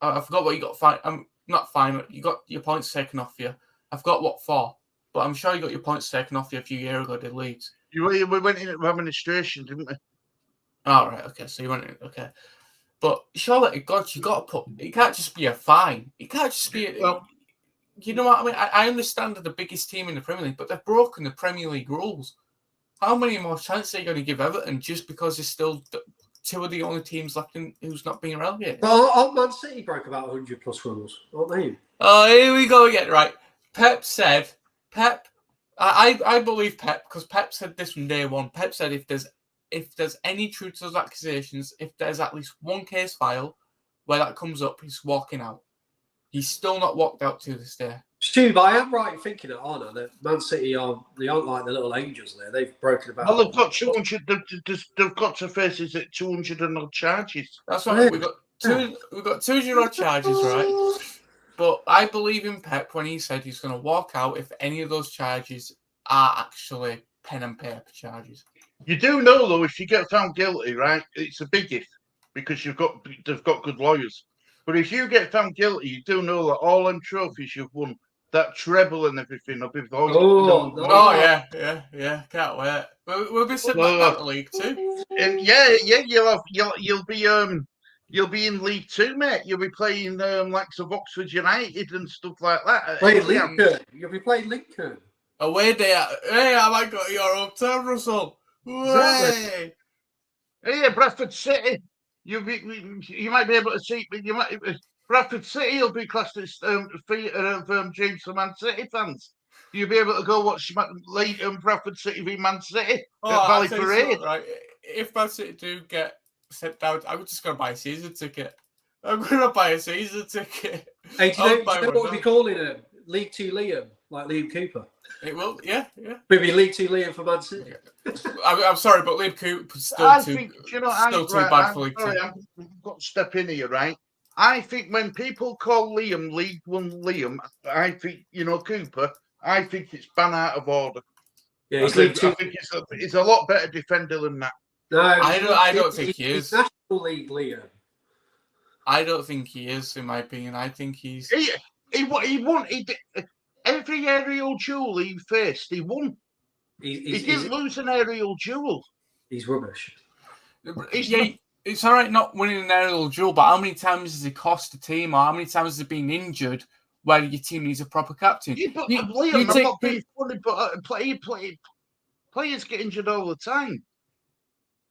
I forgot what you got fined. Not fine. You got your points taken off you. I forgot what for, but I'm sure you got your points taken off you a few years ago, did Leeds? We went in at administration, didn't we? All right. Okay. So you went in. Okay. But surely, God, you got to put. It can't just be a fine. It can't just be. Well, you know what I mean? I understand they're the biggest team in the Premier League, but they've broken the Premier League rules. How many more chances are you going to give Everton just because there's still two of the only teams left who's not being relegated? Well, Man City broke about 100 plus rules, aren't they? Oh, here we go again. Right. Pep said, I believe Pep, because Pep said this from day one. Pep said if there's any truth to those accusations, if there's at least one case file where that comes up, he's walking out. He's still not walked out to this day. Stu, but I am right in thinking that, aren't I? That Man City they aren't like the little angels there. They've broken about. Well, they've got 200. They've got to face it at 200 and odd charges. That's right. We've got 200 odd charges, right? But I believe in Pep when he said he's going to walk out if any of those charges are actually pen and paper charges. You do know though, if you get found guilty, right, it's a big if because they've got good lawyers. But if you get found guilty, you do know that all them trophies you've won, that treble and everything, will be void. Yeah, can't wait. We'll be sitting back down to League Two. You'll be in League Two, mate. You'll be playing likes of Oxford United and stuff like that. Lincoln. You'll be playing Lincoln. Away day. Hey, I might go to your hometown, Russell. Exactly. Hey, Bradford City. You might be able to see. Bradford City will be classed as theatre of James for Man City fans. You'll be able to go watch Bradford City v Man City at Valley Parade. Right. If Man City do get sent down, I'm just going to buy a season ticket. I'm going to buy a season ticket. Hey, do you know what we'll be calling him? League 2 Liam, like Liam Cooper. It will, yeah. Maybe League 2 Liam for Man City. I'm sorry, but Liam Cooper's still too bad for League 2. I've got to step in here, right? I think when people call Liam League 1 Liam, I think, Cooper, I think it's ban out of order. Yeah, he's I think he's a lot better defender than that. No, I don't think he is. National League Liam. I don't think he is, in my opinion. I think he's... He won. Every aerial duel he faced, he won. He didn't lose an aerial duel. He's rubbish. It's all right not winning an aerial duel, but how many times has he cost the team, or how many times has he been injured where your team needs a proper captain? Yeah, but Liam, I'm not being funny, but players get injured all the time.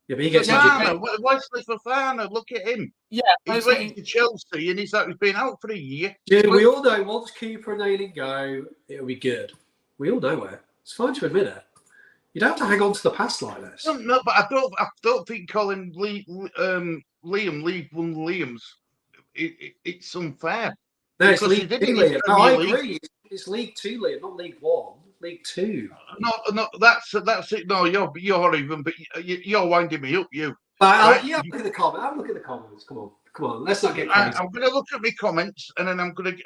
Yeah, but he gets injured. Wesley Fofana, look at him. Yeah, he's went to Chelsea and he's been out for a year. Dude, we all know once Cooper and Ayling go, it'll be good. We all know it. It's fine to admit it. You don't have to hang on to the past like this. No, but I don't think calling Liam League 1 Liams, it's unfair. No, it's League 2 Liam. No, I agree. It's League 2 Liam, not League 1. League 2. No, that's it. No, you're even, but you're winding me up. You. Right? Yeah, look at the comments. I'm looking at the comments. Come on. Let's not get crazy. I'm going to look at my comments, and then I'm going to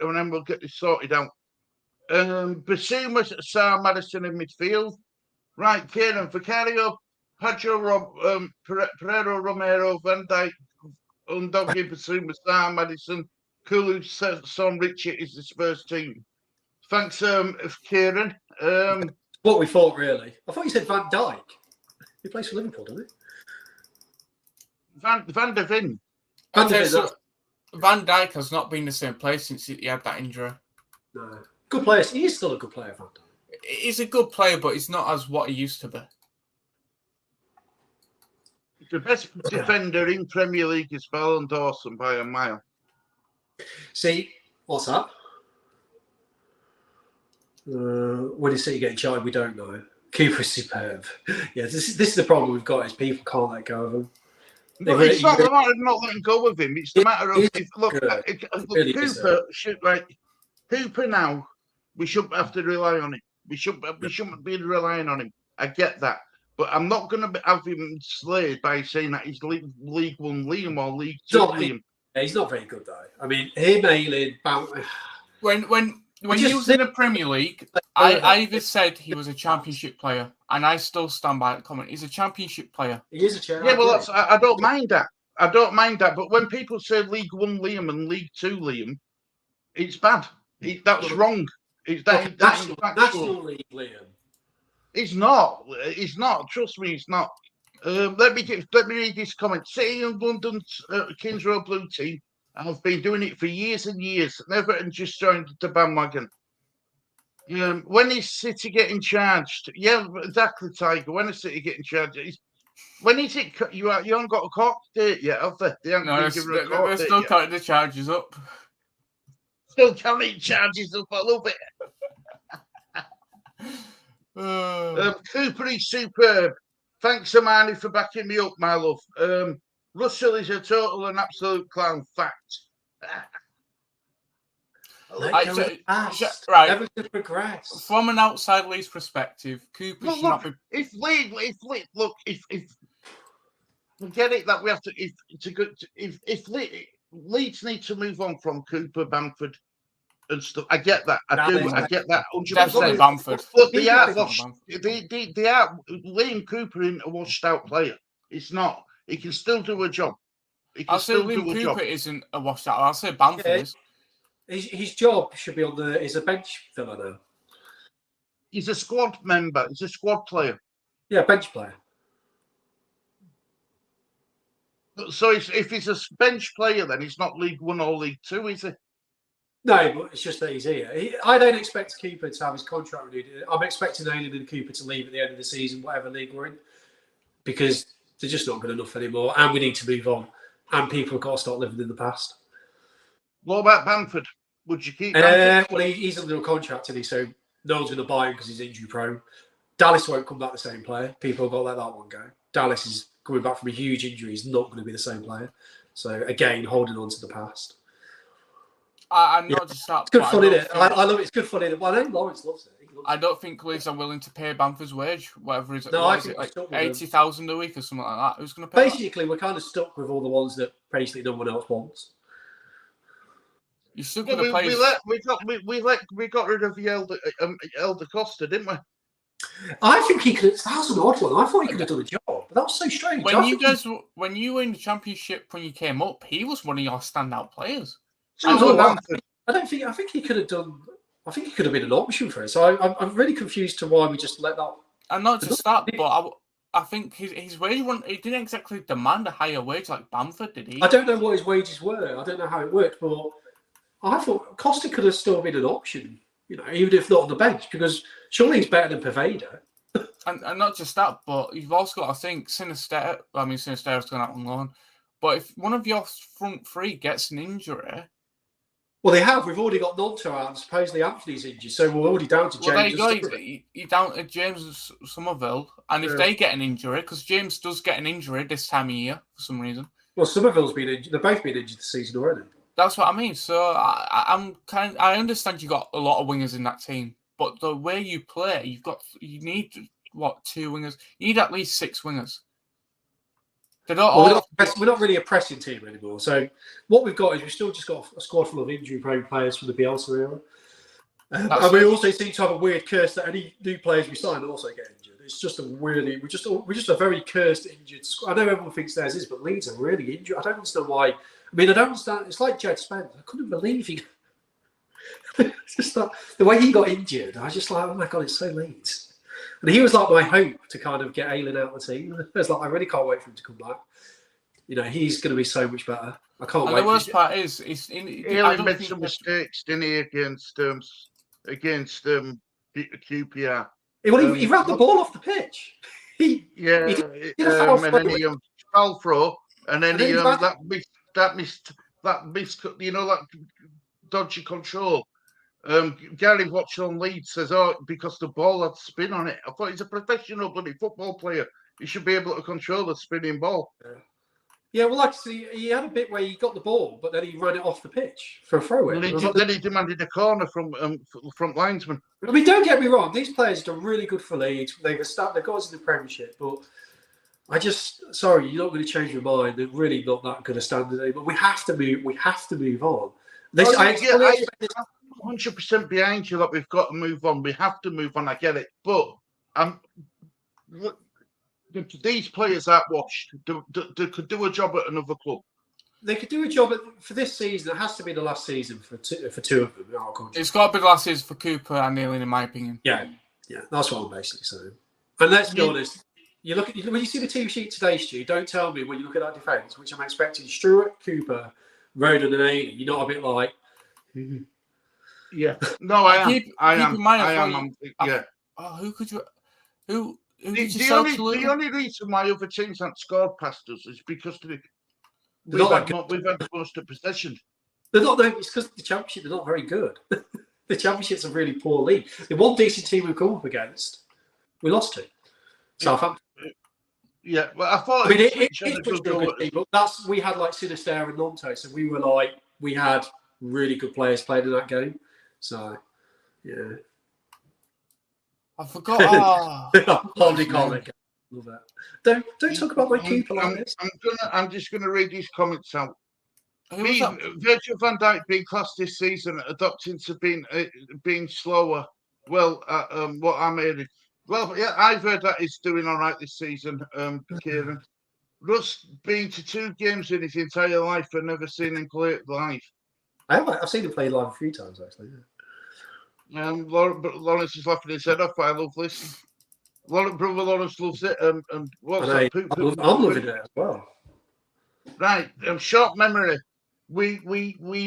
and then we'll get this sorted out. Basuma, Sam Madison in midfield. Right, Kieran Vicario, Pedro, Pereiro, Romero, Van Dijk, Undogi, Basuma, Sam Madison, Kulu, Son, Richard is the Spurs team. Thanks, Kieran. What we thought, really. I thought you said Van Dijk. He plays for Liverpool, doesn't he? Van der Ven. Van Dijk has not been the same player since he had that injury. No. Good player. He is still a good player, Van Dijk. He's a good player, but he's not as what he used to be. The best defender in Premier League is Fallon Dawson by a mile. See, what's that? When is City getting charged? We don't know. Cooper is superb. Yeah, this is the problem we've got is people can't let go of him. No, it's not the matter of not letting go of him. It's the matter of Cooper should Cooper now. We shouldn't have to rely on him. We shouldn't be relying on him. I get that, but I'm not going to have him slayed by saying that he's League 1 Liam or League 2 Liam. He's not very good though. I mean, him, Ayling, when he was in the Premier League, I either said he was a championship player, and I still stand by that comment. He's a championship player. He is a championship. Yeah, well, I don't mind that. I don't mind that. But when people say League 1 Liam and League 2 Liam, it's bad. That's wrong. That's National League Liam. It's not. It's not. Trust me, it's not. Let me read this comment. City and London Kings Road Blue team. I've been doing it for years and years. Never just joined the bandwagon. When is City getting charged? Yeah, exactly, Tiger. When is City getting charged? When is it? You haven't got a court date yet, have they? They haven't been given a court date they're still counting the charges up. Still counting charges up. I love it. Cooper is superb. Thanks, Harmonie, for backing me up, my love. Russell is a total and absolute clown. Fact. Right. Never to progress. From an outside Leeds perspective, Cooper should not be. If forget it that we have to if Leeds need to move on from Cooper, Bamford, and stuff. I get that. I get that. 100%. Definitely Bamford. But they are Liam Cooper isn't a washed out player. It's not. He can still do a job. I'll say Liam Cooper isn't a washed out. I'll say Bamford is. His job should be is a bench filler now. He's a squad member. He's a squad player. Yeah, bench player. So if he's a bench player, then he's not League One or League Two, is he? No, but it's just that he's here. I don't expect Cooper to have his contract renewed. I'm expecting Ayling and Cooper to leave at the end of the season, whatever league we're in, because they're just not good enough anymore, and we need to move on. And people have got to start living in the past. What about Bamford? Would you keep Bamford? Well, he's under a contract, isn't he? So no one's going to buy him because he's injury prone. Dallas won't come back the same player. People have got to let that one go. Dallas is coming back from a huge injury. He's not going to be the same player. So again, holding on to the past. I'm not just that. It's good fun, isn't it? I love it. It's good fun, isn't it? Well, I know Lawrence loves it. I don't think Leeds are willing to pay Bamford's wage, whatever is it. No, I think like 80,000 a week or something like that. Who's going to pay? Basically, we're kind of stuck with all the ones that basically no one else wants. You're still going to play. We got rid of the Elder Costa, didn't we? I think he could. That was an odd one. I thought he could have done a job, but that was so strange. When you were in the Championship when you came up, he was one of your standout players. I think he could have done. I think he could have been an option for us. So I'm really confused to why we just let that. And not just that, but I think his wage he didn't exactly demand a higher wage like Bamford, did he? I don't know what his wages were. I don't know how it worked, but I thought Costa could have still been an option. You know, even if not on the bench, because surely he's better than Pervader. And not just that, but you've also got to think Sinister. I mean, Sinister's going out on loan, but if one of your front three gets an injury. Well, they have. We've already got Nonto out, and supposedly Anthony's injured, so we're already down to James. Well, there you go. You're down to James Somerville, and if they get an injury, because James does get an injury this time of year for some reason. Well, Somerville's been injured. They've both been injured this season already. That's what I mean. So I understand you got a lot of wingers in that team, but the way you play, you need 2 wingers. You need at least 6 wingers. We're not really a pressing team anymore. So what we've got is we've still just got a squad full of injury-prone players from the Bielsa era. And we also seem to have a weird curse that any new players we sign also get injured. It's just we're just a very cursed injured squad. I know everyone thinks theirs is, but Leeds are really injured. I don't understand why. I mean, I don't understand. It's like Jed Spence. I couldn't believe he. It's just like the way he got injured. I was just like, oh my god, it's so Leeds. And he was like my hope to kind of get Ayling out of the team. I was like, I really can't wait for him to come back. You know, he's going to be so much better. I can't wait. The worst part is, Ayling made some mistakes, didn't he, against QPR? He ran the ball off the pitch. He and then he fell through, and then he that missed, you know, that dodgy control. Gary watched on Leeds says, because the ball had spin on it. I thought he's a professional bloody football player. He should be able to control the spinning ball. Yeah, well, actually, he had a bit where he got the ball, but then he ran it off the pitch for a throw-in. Then he demanded a corner from the front linesman. I mean, don't get me wrong. These players are really good for Leeds. They've got us in the Premiership, but sorry, you're not going to change your mind. They're really not that good a standard anymore. We have to move. We have to move on. I'm 100% behind you that we've got to move on. We have to move on. I get it, but these players aren't washed. They could do a job at another club. They could do a job for this season. It has to be the last season for two of them. It's got to be the last season for Cooper and Ayling, in my opinion. Yeah, that's what I'm basically saying. And let's be honest. You look at when you see the team sheet today, Stu. Don't tell me when you look at that defence, which I'm expecting Stewart, Cooper, Roden, and Ayling. You're not a bit like. Yeah. No, I am. Keep in mind, yeah. Oh, who could you? Who? The only reason why other teams haven't scored past us is because we've had most of possession. They're not. It's because the Championship. They're not very good. The Championship's a really poor league. The one decent team we've come up against, we lost to Southampton. Yeah, well, I thought. I mean, it's a good team, but we had like Sinister and Nonto, so we had really good players played in that game. So, yeah. I forgot. Harmonie comment. Love that. Don't talk about my keeper like this. I'm just gonna read these comments out. Virgil van Dijk being classed this season, adopting to being slower. Well, what I'm hearing. Well, yeah, I've heard that he's doing all right this season, Kieran. Russ been to 2 games in his entire life and never seen him play it live. I've seen him play live a few times, actually. Yeah. Lawrence is laughing his head off. I love this. Brother Lawrence loves it. And what's I'm loving it as well. Right, short memory. We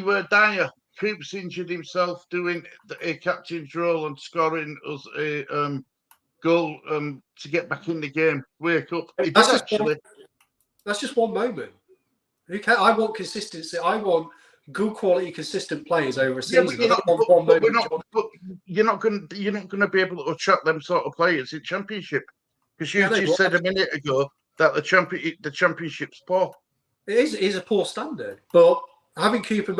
were dire. Coops injured himself doing a captain's role and scoring us a goal to get back in the game. Wake up! He did actually. That's just one moment. I want consistency. I want good quality, consistent players over a season. You're not going to be able to attract them sort of players in Championship because you just said a minute ago that the Championship's poor. It is a poor standard, but having Cooper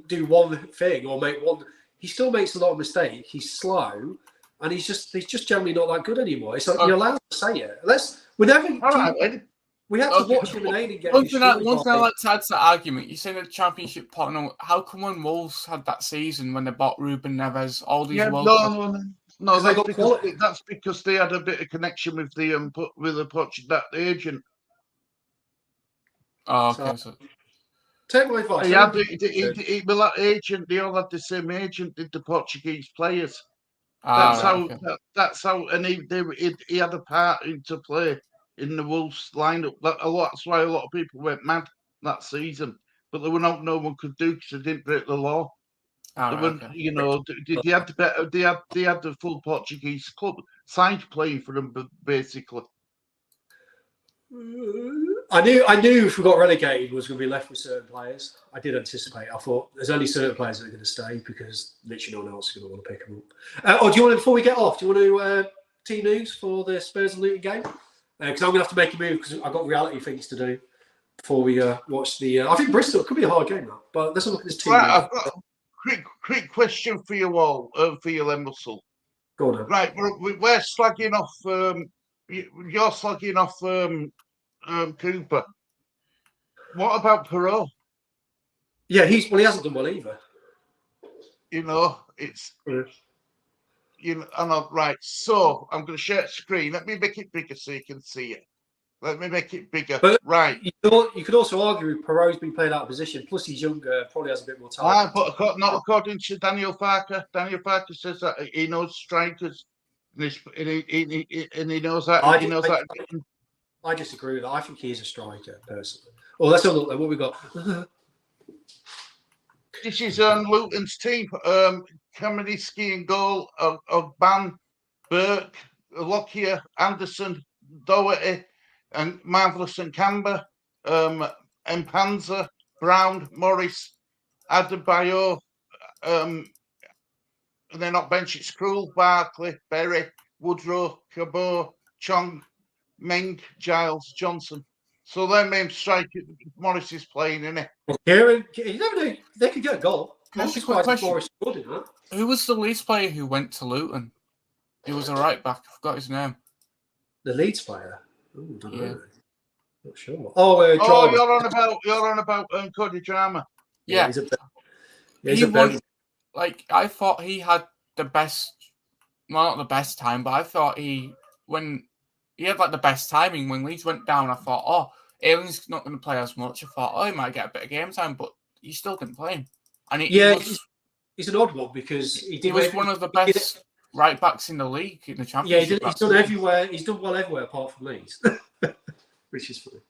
do one thing or make one, he still makes a lot of mistakes. He's slow, and he's just generally not that good anymore. It's like you're allowed to say it. We have to watch him and Aiden get. One thing I like to add to that argument, you say the Championship partner. How come when Wolves had that season when they bought Ruben Neves, all these No, that's because they had a bit of connection with the Portuguese agent. Oh, okay. So take my advice. That agent, they all had the same agent. Did the Portuguese players? That's how, and he had a part to play in the Wolves lineup. That's why a lot of people went mad that season. But there were no one could do because they didn't break the law. They had the full Portuguese club side playing for them, basically. I knew if we got relegated, we was going to be left with certain players. I did anticipate. I thought there's only certain players that are going to stay because literally no one else is going to want to pick them up. Do you want to, before we get off, do you want to team news for the Spurs and Luton game? Because I'm going to have to make a move because I've got reality things to do before we watch the. I think Bristol could be a hard game now, but let's look at this team. Right, I've got a quick question for you all, for you, Len Russell. Go on. Right, we're slagging off. You're slagging off Cooper. What about Perot? Yeah, he hasn't done well either. It's. Right. So I'm going to share the screen. Let me make it bigger so you can see it. Let me make it bigger. But right. You could also argue Perot's been played out of position. Plus, he's younger. Probably has a bit more time. But not according to Daniel Farker. Daniel Farker says that he knows strikers, and he knows that. I disagree with that. I think he's a striker, personally. Well, let's have a look at what we got. This is Luton's team. Kamenitsky in goal, Ogban, Burke, Lockyer, Anderson, Doherty, and Marvellous and Camber, Mpanza, Brown, Morris, Adebayo, and they're not bench. It's Krul, Barkley, Berry, Woodrow, Cabot, Chong, Meng, Giles, Johnson. So their main striker, Morris is playing, isn't it? Well, Kieran, you never know. They could get a goal. Who was the Leeds player who went to Luton? He was a right back. I forgot his name. The Leeds player? Ooh, don't know. Not sure. You're on about Cody Drama. Yeah. I thought he had the best. Well, not the best time, but I thought when he had the best timing when Leeds went down. I thought, Ailing's not going to play as much. I thought, he might get a bit of game time, but he still didn't play him. And he's an odd one because he was one of the best right backs in the league in the Championship. Yeah, he's done everywhere. He's done well everywhere apart from Leeds, which is funny.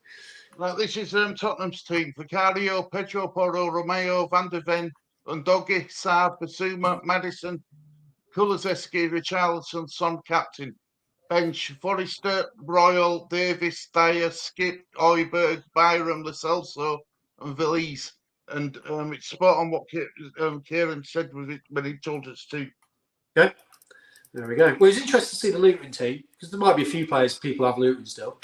Well, this is Tottenham's team: Vicario, Pedro Porro, Romeo, Van der Ven, Undogi, Saab, Basuma, Madison, Kulusevski, Richarlison, Son, captain. Bench: Forrester, Royal, Davis, Dyer, Skip, Oiberg, Byram, Lo Celso, and Veliz. And it's spot on what Kieran said when he told us to. Okay, there we go. Well, it's interesting to see the Luton team because there might be a few people have Luton still.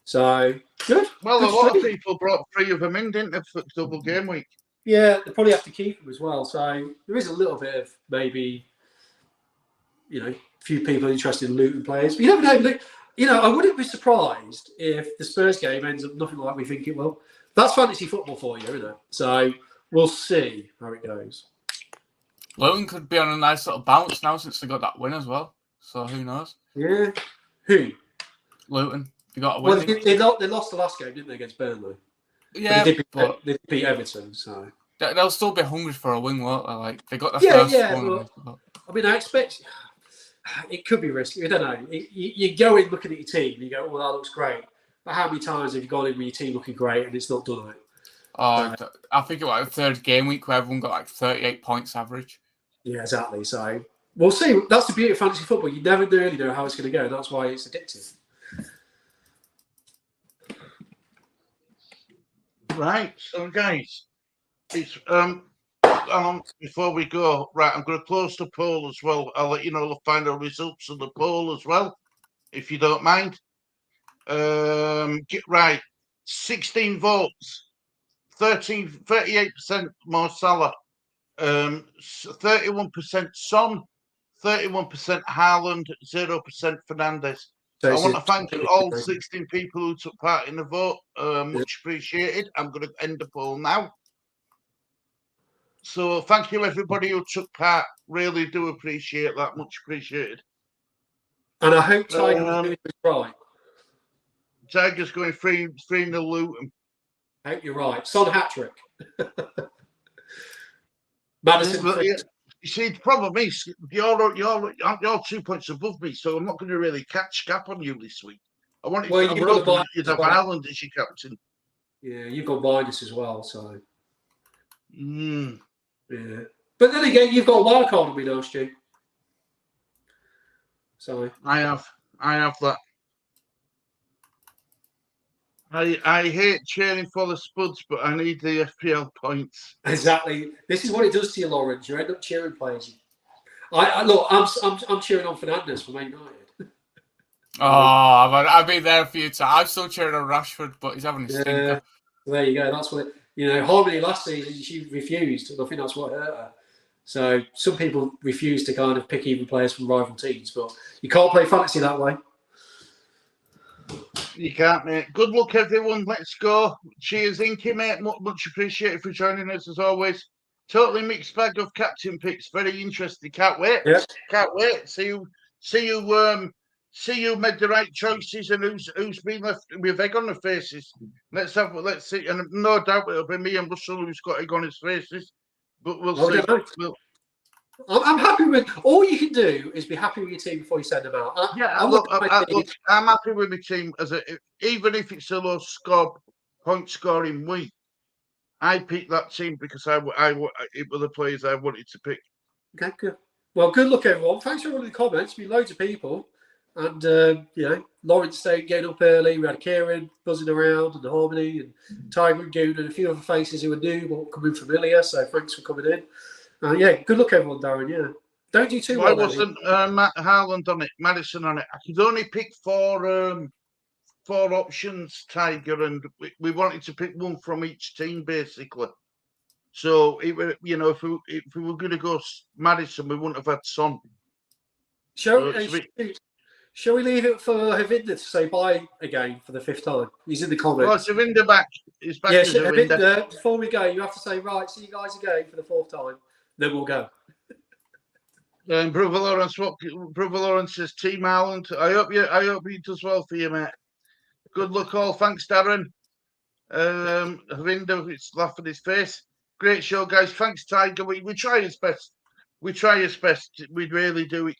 So good. Well, a lot of people brought 3 of them in, didn't they, for double game week? Yeah, they probably have to keep him as well. So there is a little bit of maybe, a few people interested in Luton players. But you never know. I wouldn't be surprised if the Spurs game ends up nothing like we think it will. That's fantasy football for you, isn't it? So we'll see how it goes. Luton could be on a nice little bounce now since they got that win as well. So who knows? Yeah. Who? Luton. They got a win. Well, they lost the last game, didn't they, against Burnley? Yeah, but they beat Everton, so they'll still be hungry for a win, won't they? Like they got the first one. But, I mean, I expect it could be risky. I don't know. You go in looking at your team, and you go, "Oh, that looks great." But how many times have you gone in with your team looking great and it's not done it? I think it was like the third game week where everyone got like 38 points average. Yeah, exactly. So we'll see. That's the beauty of fantasy football. You never really know how it's going to go. That's why it's addictive. Right, so guys, it's before we go, right, I'm going to close the poll as well. I'll let you know the final results of the poll as well, if you don't mind. Get right, 16 votes, 38% Mo Salah, 31% Son, 31% Haaland, 0% Fernandes. I want to thank all 16 people who took part in the vote. Much appreciated. I'm going to end the poll now. So thank you, everybody who took part. Really do appreciate that. Much appreciated. And I hope Tiger's doing it right. Tiger's going 3-0 Luton. I hope you're right. Son hat-trick. Madison. You see, the problem is you're 2 points above me, so I'm not going to really catch gap on you this week. You'd have Haaland as your captain. Yeah, you've got minus as well, so. Yeah. But then again, you've got a wild card on me now, Stu. So I have that. I hate cheering for the Spuds, but I need the FPL points. Exactly. This is what it does to you, Lawrence. You end up cheering players. I'm cheering on Fernandes for Man United. I've been there a few times. I'm still cheering on Rashford, but he's having a stinker. There you go. That's what Harmonie last season, she refused, and I think that's what hurt her. So some people refuse to kind of pick even players from rival teams, but you can't play fantasy that way. You can't, mate. Good luck, everyone. Let's go. Cheers, Inky, mate. Much appreciated for joining us as always. Totally mixed bag of captain picks. Very interesting. Can't wait. Yeah. Can't wait. See you made the right choices and who's been left with egg on the faces. Let's see. And no doubt it'll be me and Russell who's got egg on his faces. But we'll see. I'm happy with all you can do is be happy with your team before you send them out. I'm happy with my team even if it's a low point scoring week. I picked that team because it were the players I wanted to pick. Okay, good. Well, good luck, everyone. Thanks for all the comments. There's been loads of people, and Lawrence staying getting up early. We had Kieran buzzing around, and Harmonie, and Tiger and Goon, and a few other faces who are new but coming familiar. So thanks for coming in. Good luck, everyone, Darren. Yeah, don't do too well. Why wasn't Haaland on it? Madison on it? I could only pick four options, Tiger, and we wanted to pick one from each team, basically. So if we were going to go Madison, we wouldn't have had Son. Shall we leave it for Havinder to say bye again for the 5th time? He's in the comments. Oh, Havinder back. He's back. Yeah, Havinder, before we go, you have to say, right, see you guys again for the 4th time. Then we'll go. And Brother Lawrence says, Team Haaland. I hope he does well for you, mate. Good luck, all. Thanks, Darren. Havinder, it's laughing his face. Great show, guys. Thanks, Tiger. We try his best. We really do.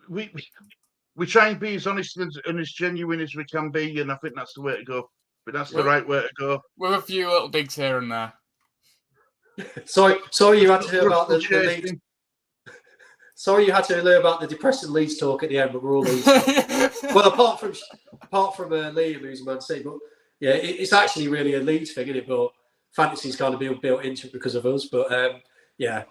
We try and be as honest and as genuine as we can be, and I think that's the way to go. But that's the right way to go. With a few little digs here and there. Sorry, you had to hear about the Leeds. Sorry, you had to learn about the depressing Leeds talk at the end, but we're all Leeds. Well, apart from Liam, who's a Man City, but yeah, it's actually really a Leeds thing, isn't it? But fantasy's kind of been built into it because of us. But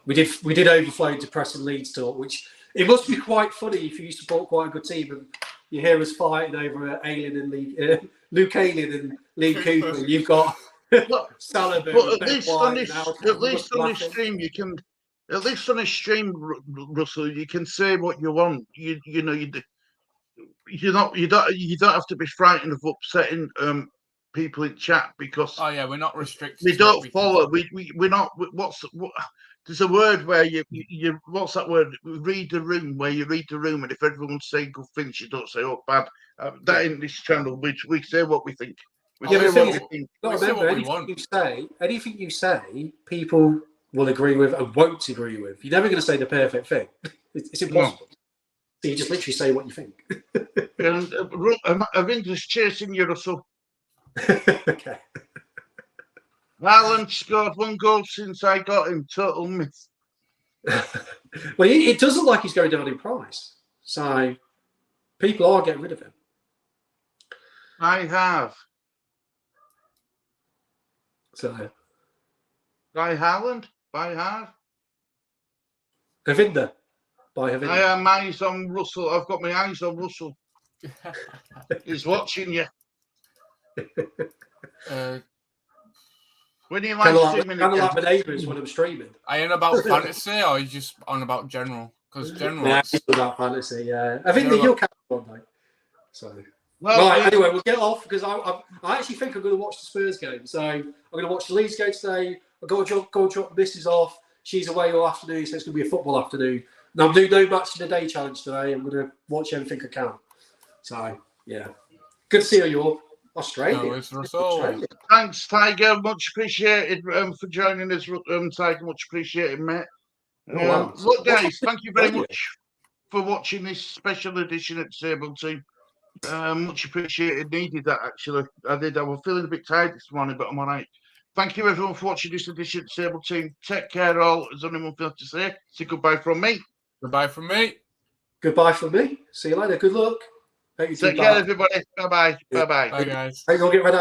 we did overflow depressing Leeds talk, which it must be quite funny if you support quite a good team and you hear us fighting over Luke Ayling and Lee Cooper. You've got Saliba, but at least on this stream, you can. At least on a stream, Russell, you can say what you want. You don't have to be frightened of upsetting people in chat because we're not restricted. We don't follow. We're not. There's a word where you what's that word? Read the room, where you read the room, and if everyone's saying good things, you don't say oh bad. That in this channel, we say what we think. We say what we think. Remember, anything you say, people will agree with and won't agree with. You're never going to say the perfect thing. It's impossible. No. So you just literally say what you think. And Avinder's chasing you, Russell. Okay. Haaland scored 1 goal since I got him. Total myth. Well, it does look like he's going down in price. So people are getting rid of him. I have. So By Haaland? By hard? Havinder. By Havinder. I have my eyes on Russell. I've got my eyes on Russell. He's watching you. When you kind of like my neighbours when I'm streaming. Are you on about fantasy or are you just on about general? Because general. Yeah, it's about fantasy. Yeah, I think he'll catch one day. So. Well, right, anyway, we'll get off because I actually think I'm going to watch the Spurs game. So I'm going to watch the Leeds game today. I've got to go drop Mrs. off. She's away all afternoon, so it's going to be a football afternoon. Now I'm doing no match in the day challenge today. I'm going to watch everything I can. So yeah, good to see you all. Australia. Australia. Thanks, Tiger. Much appreciated for joining us, Tiger. Much appreciated, mate. Look, guys, thank you very much for watching this special edition at Disabled Team. Much appreciated. Needed that, actually. I did. I was feeling a bit tired this morning, but I'm all right. Thank you, everyone, for watching this edition of Disabled Team. Take care, all. There's only one thing to say. Say goodbye from me. Goodbye from me. Goodbye from me. See you later. Good luck. Take care, everybody. Bye-bye. Bye-bye. Bye, guys. Hey, go get rid of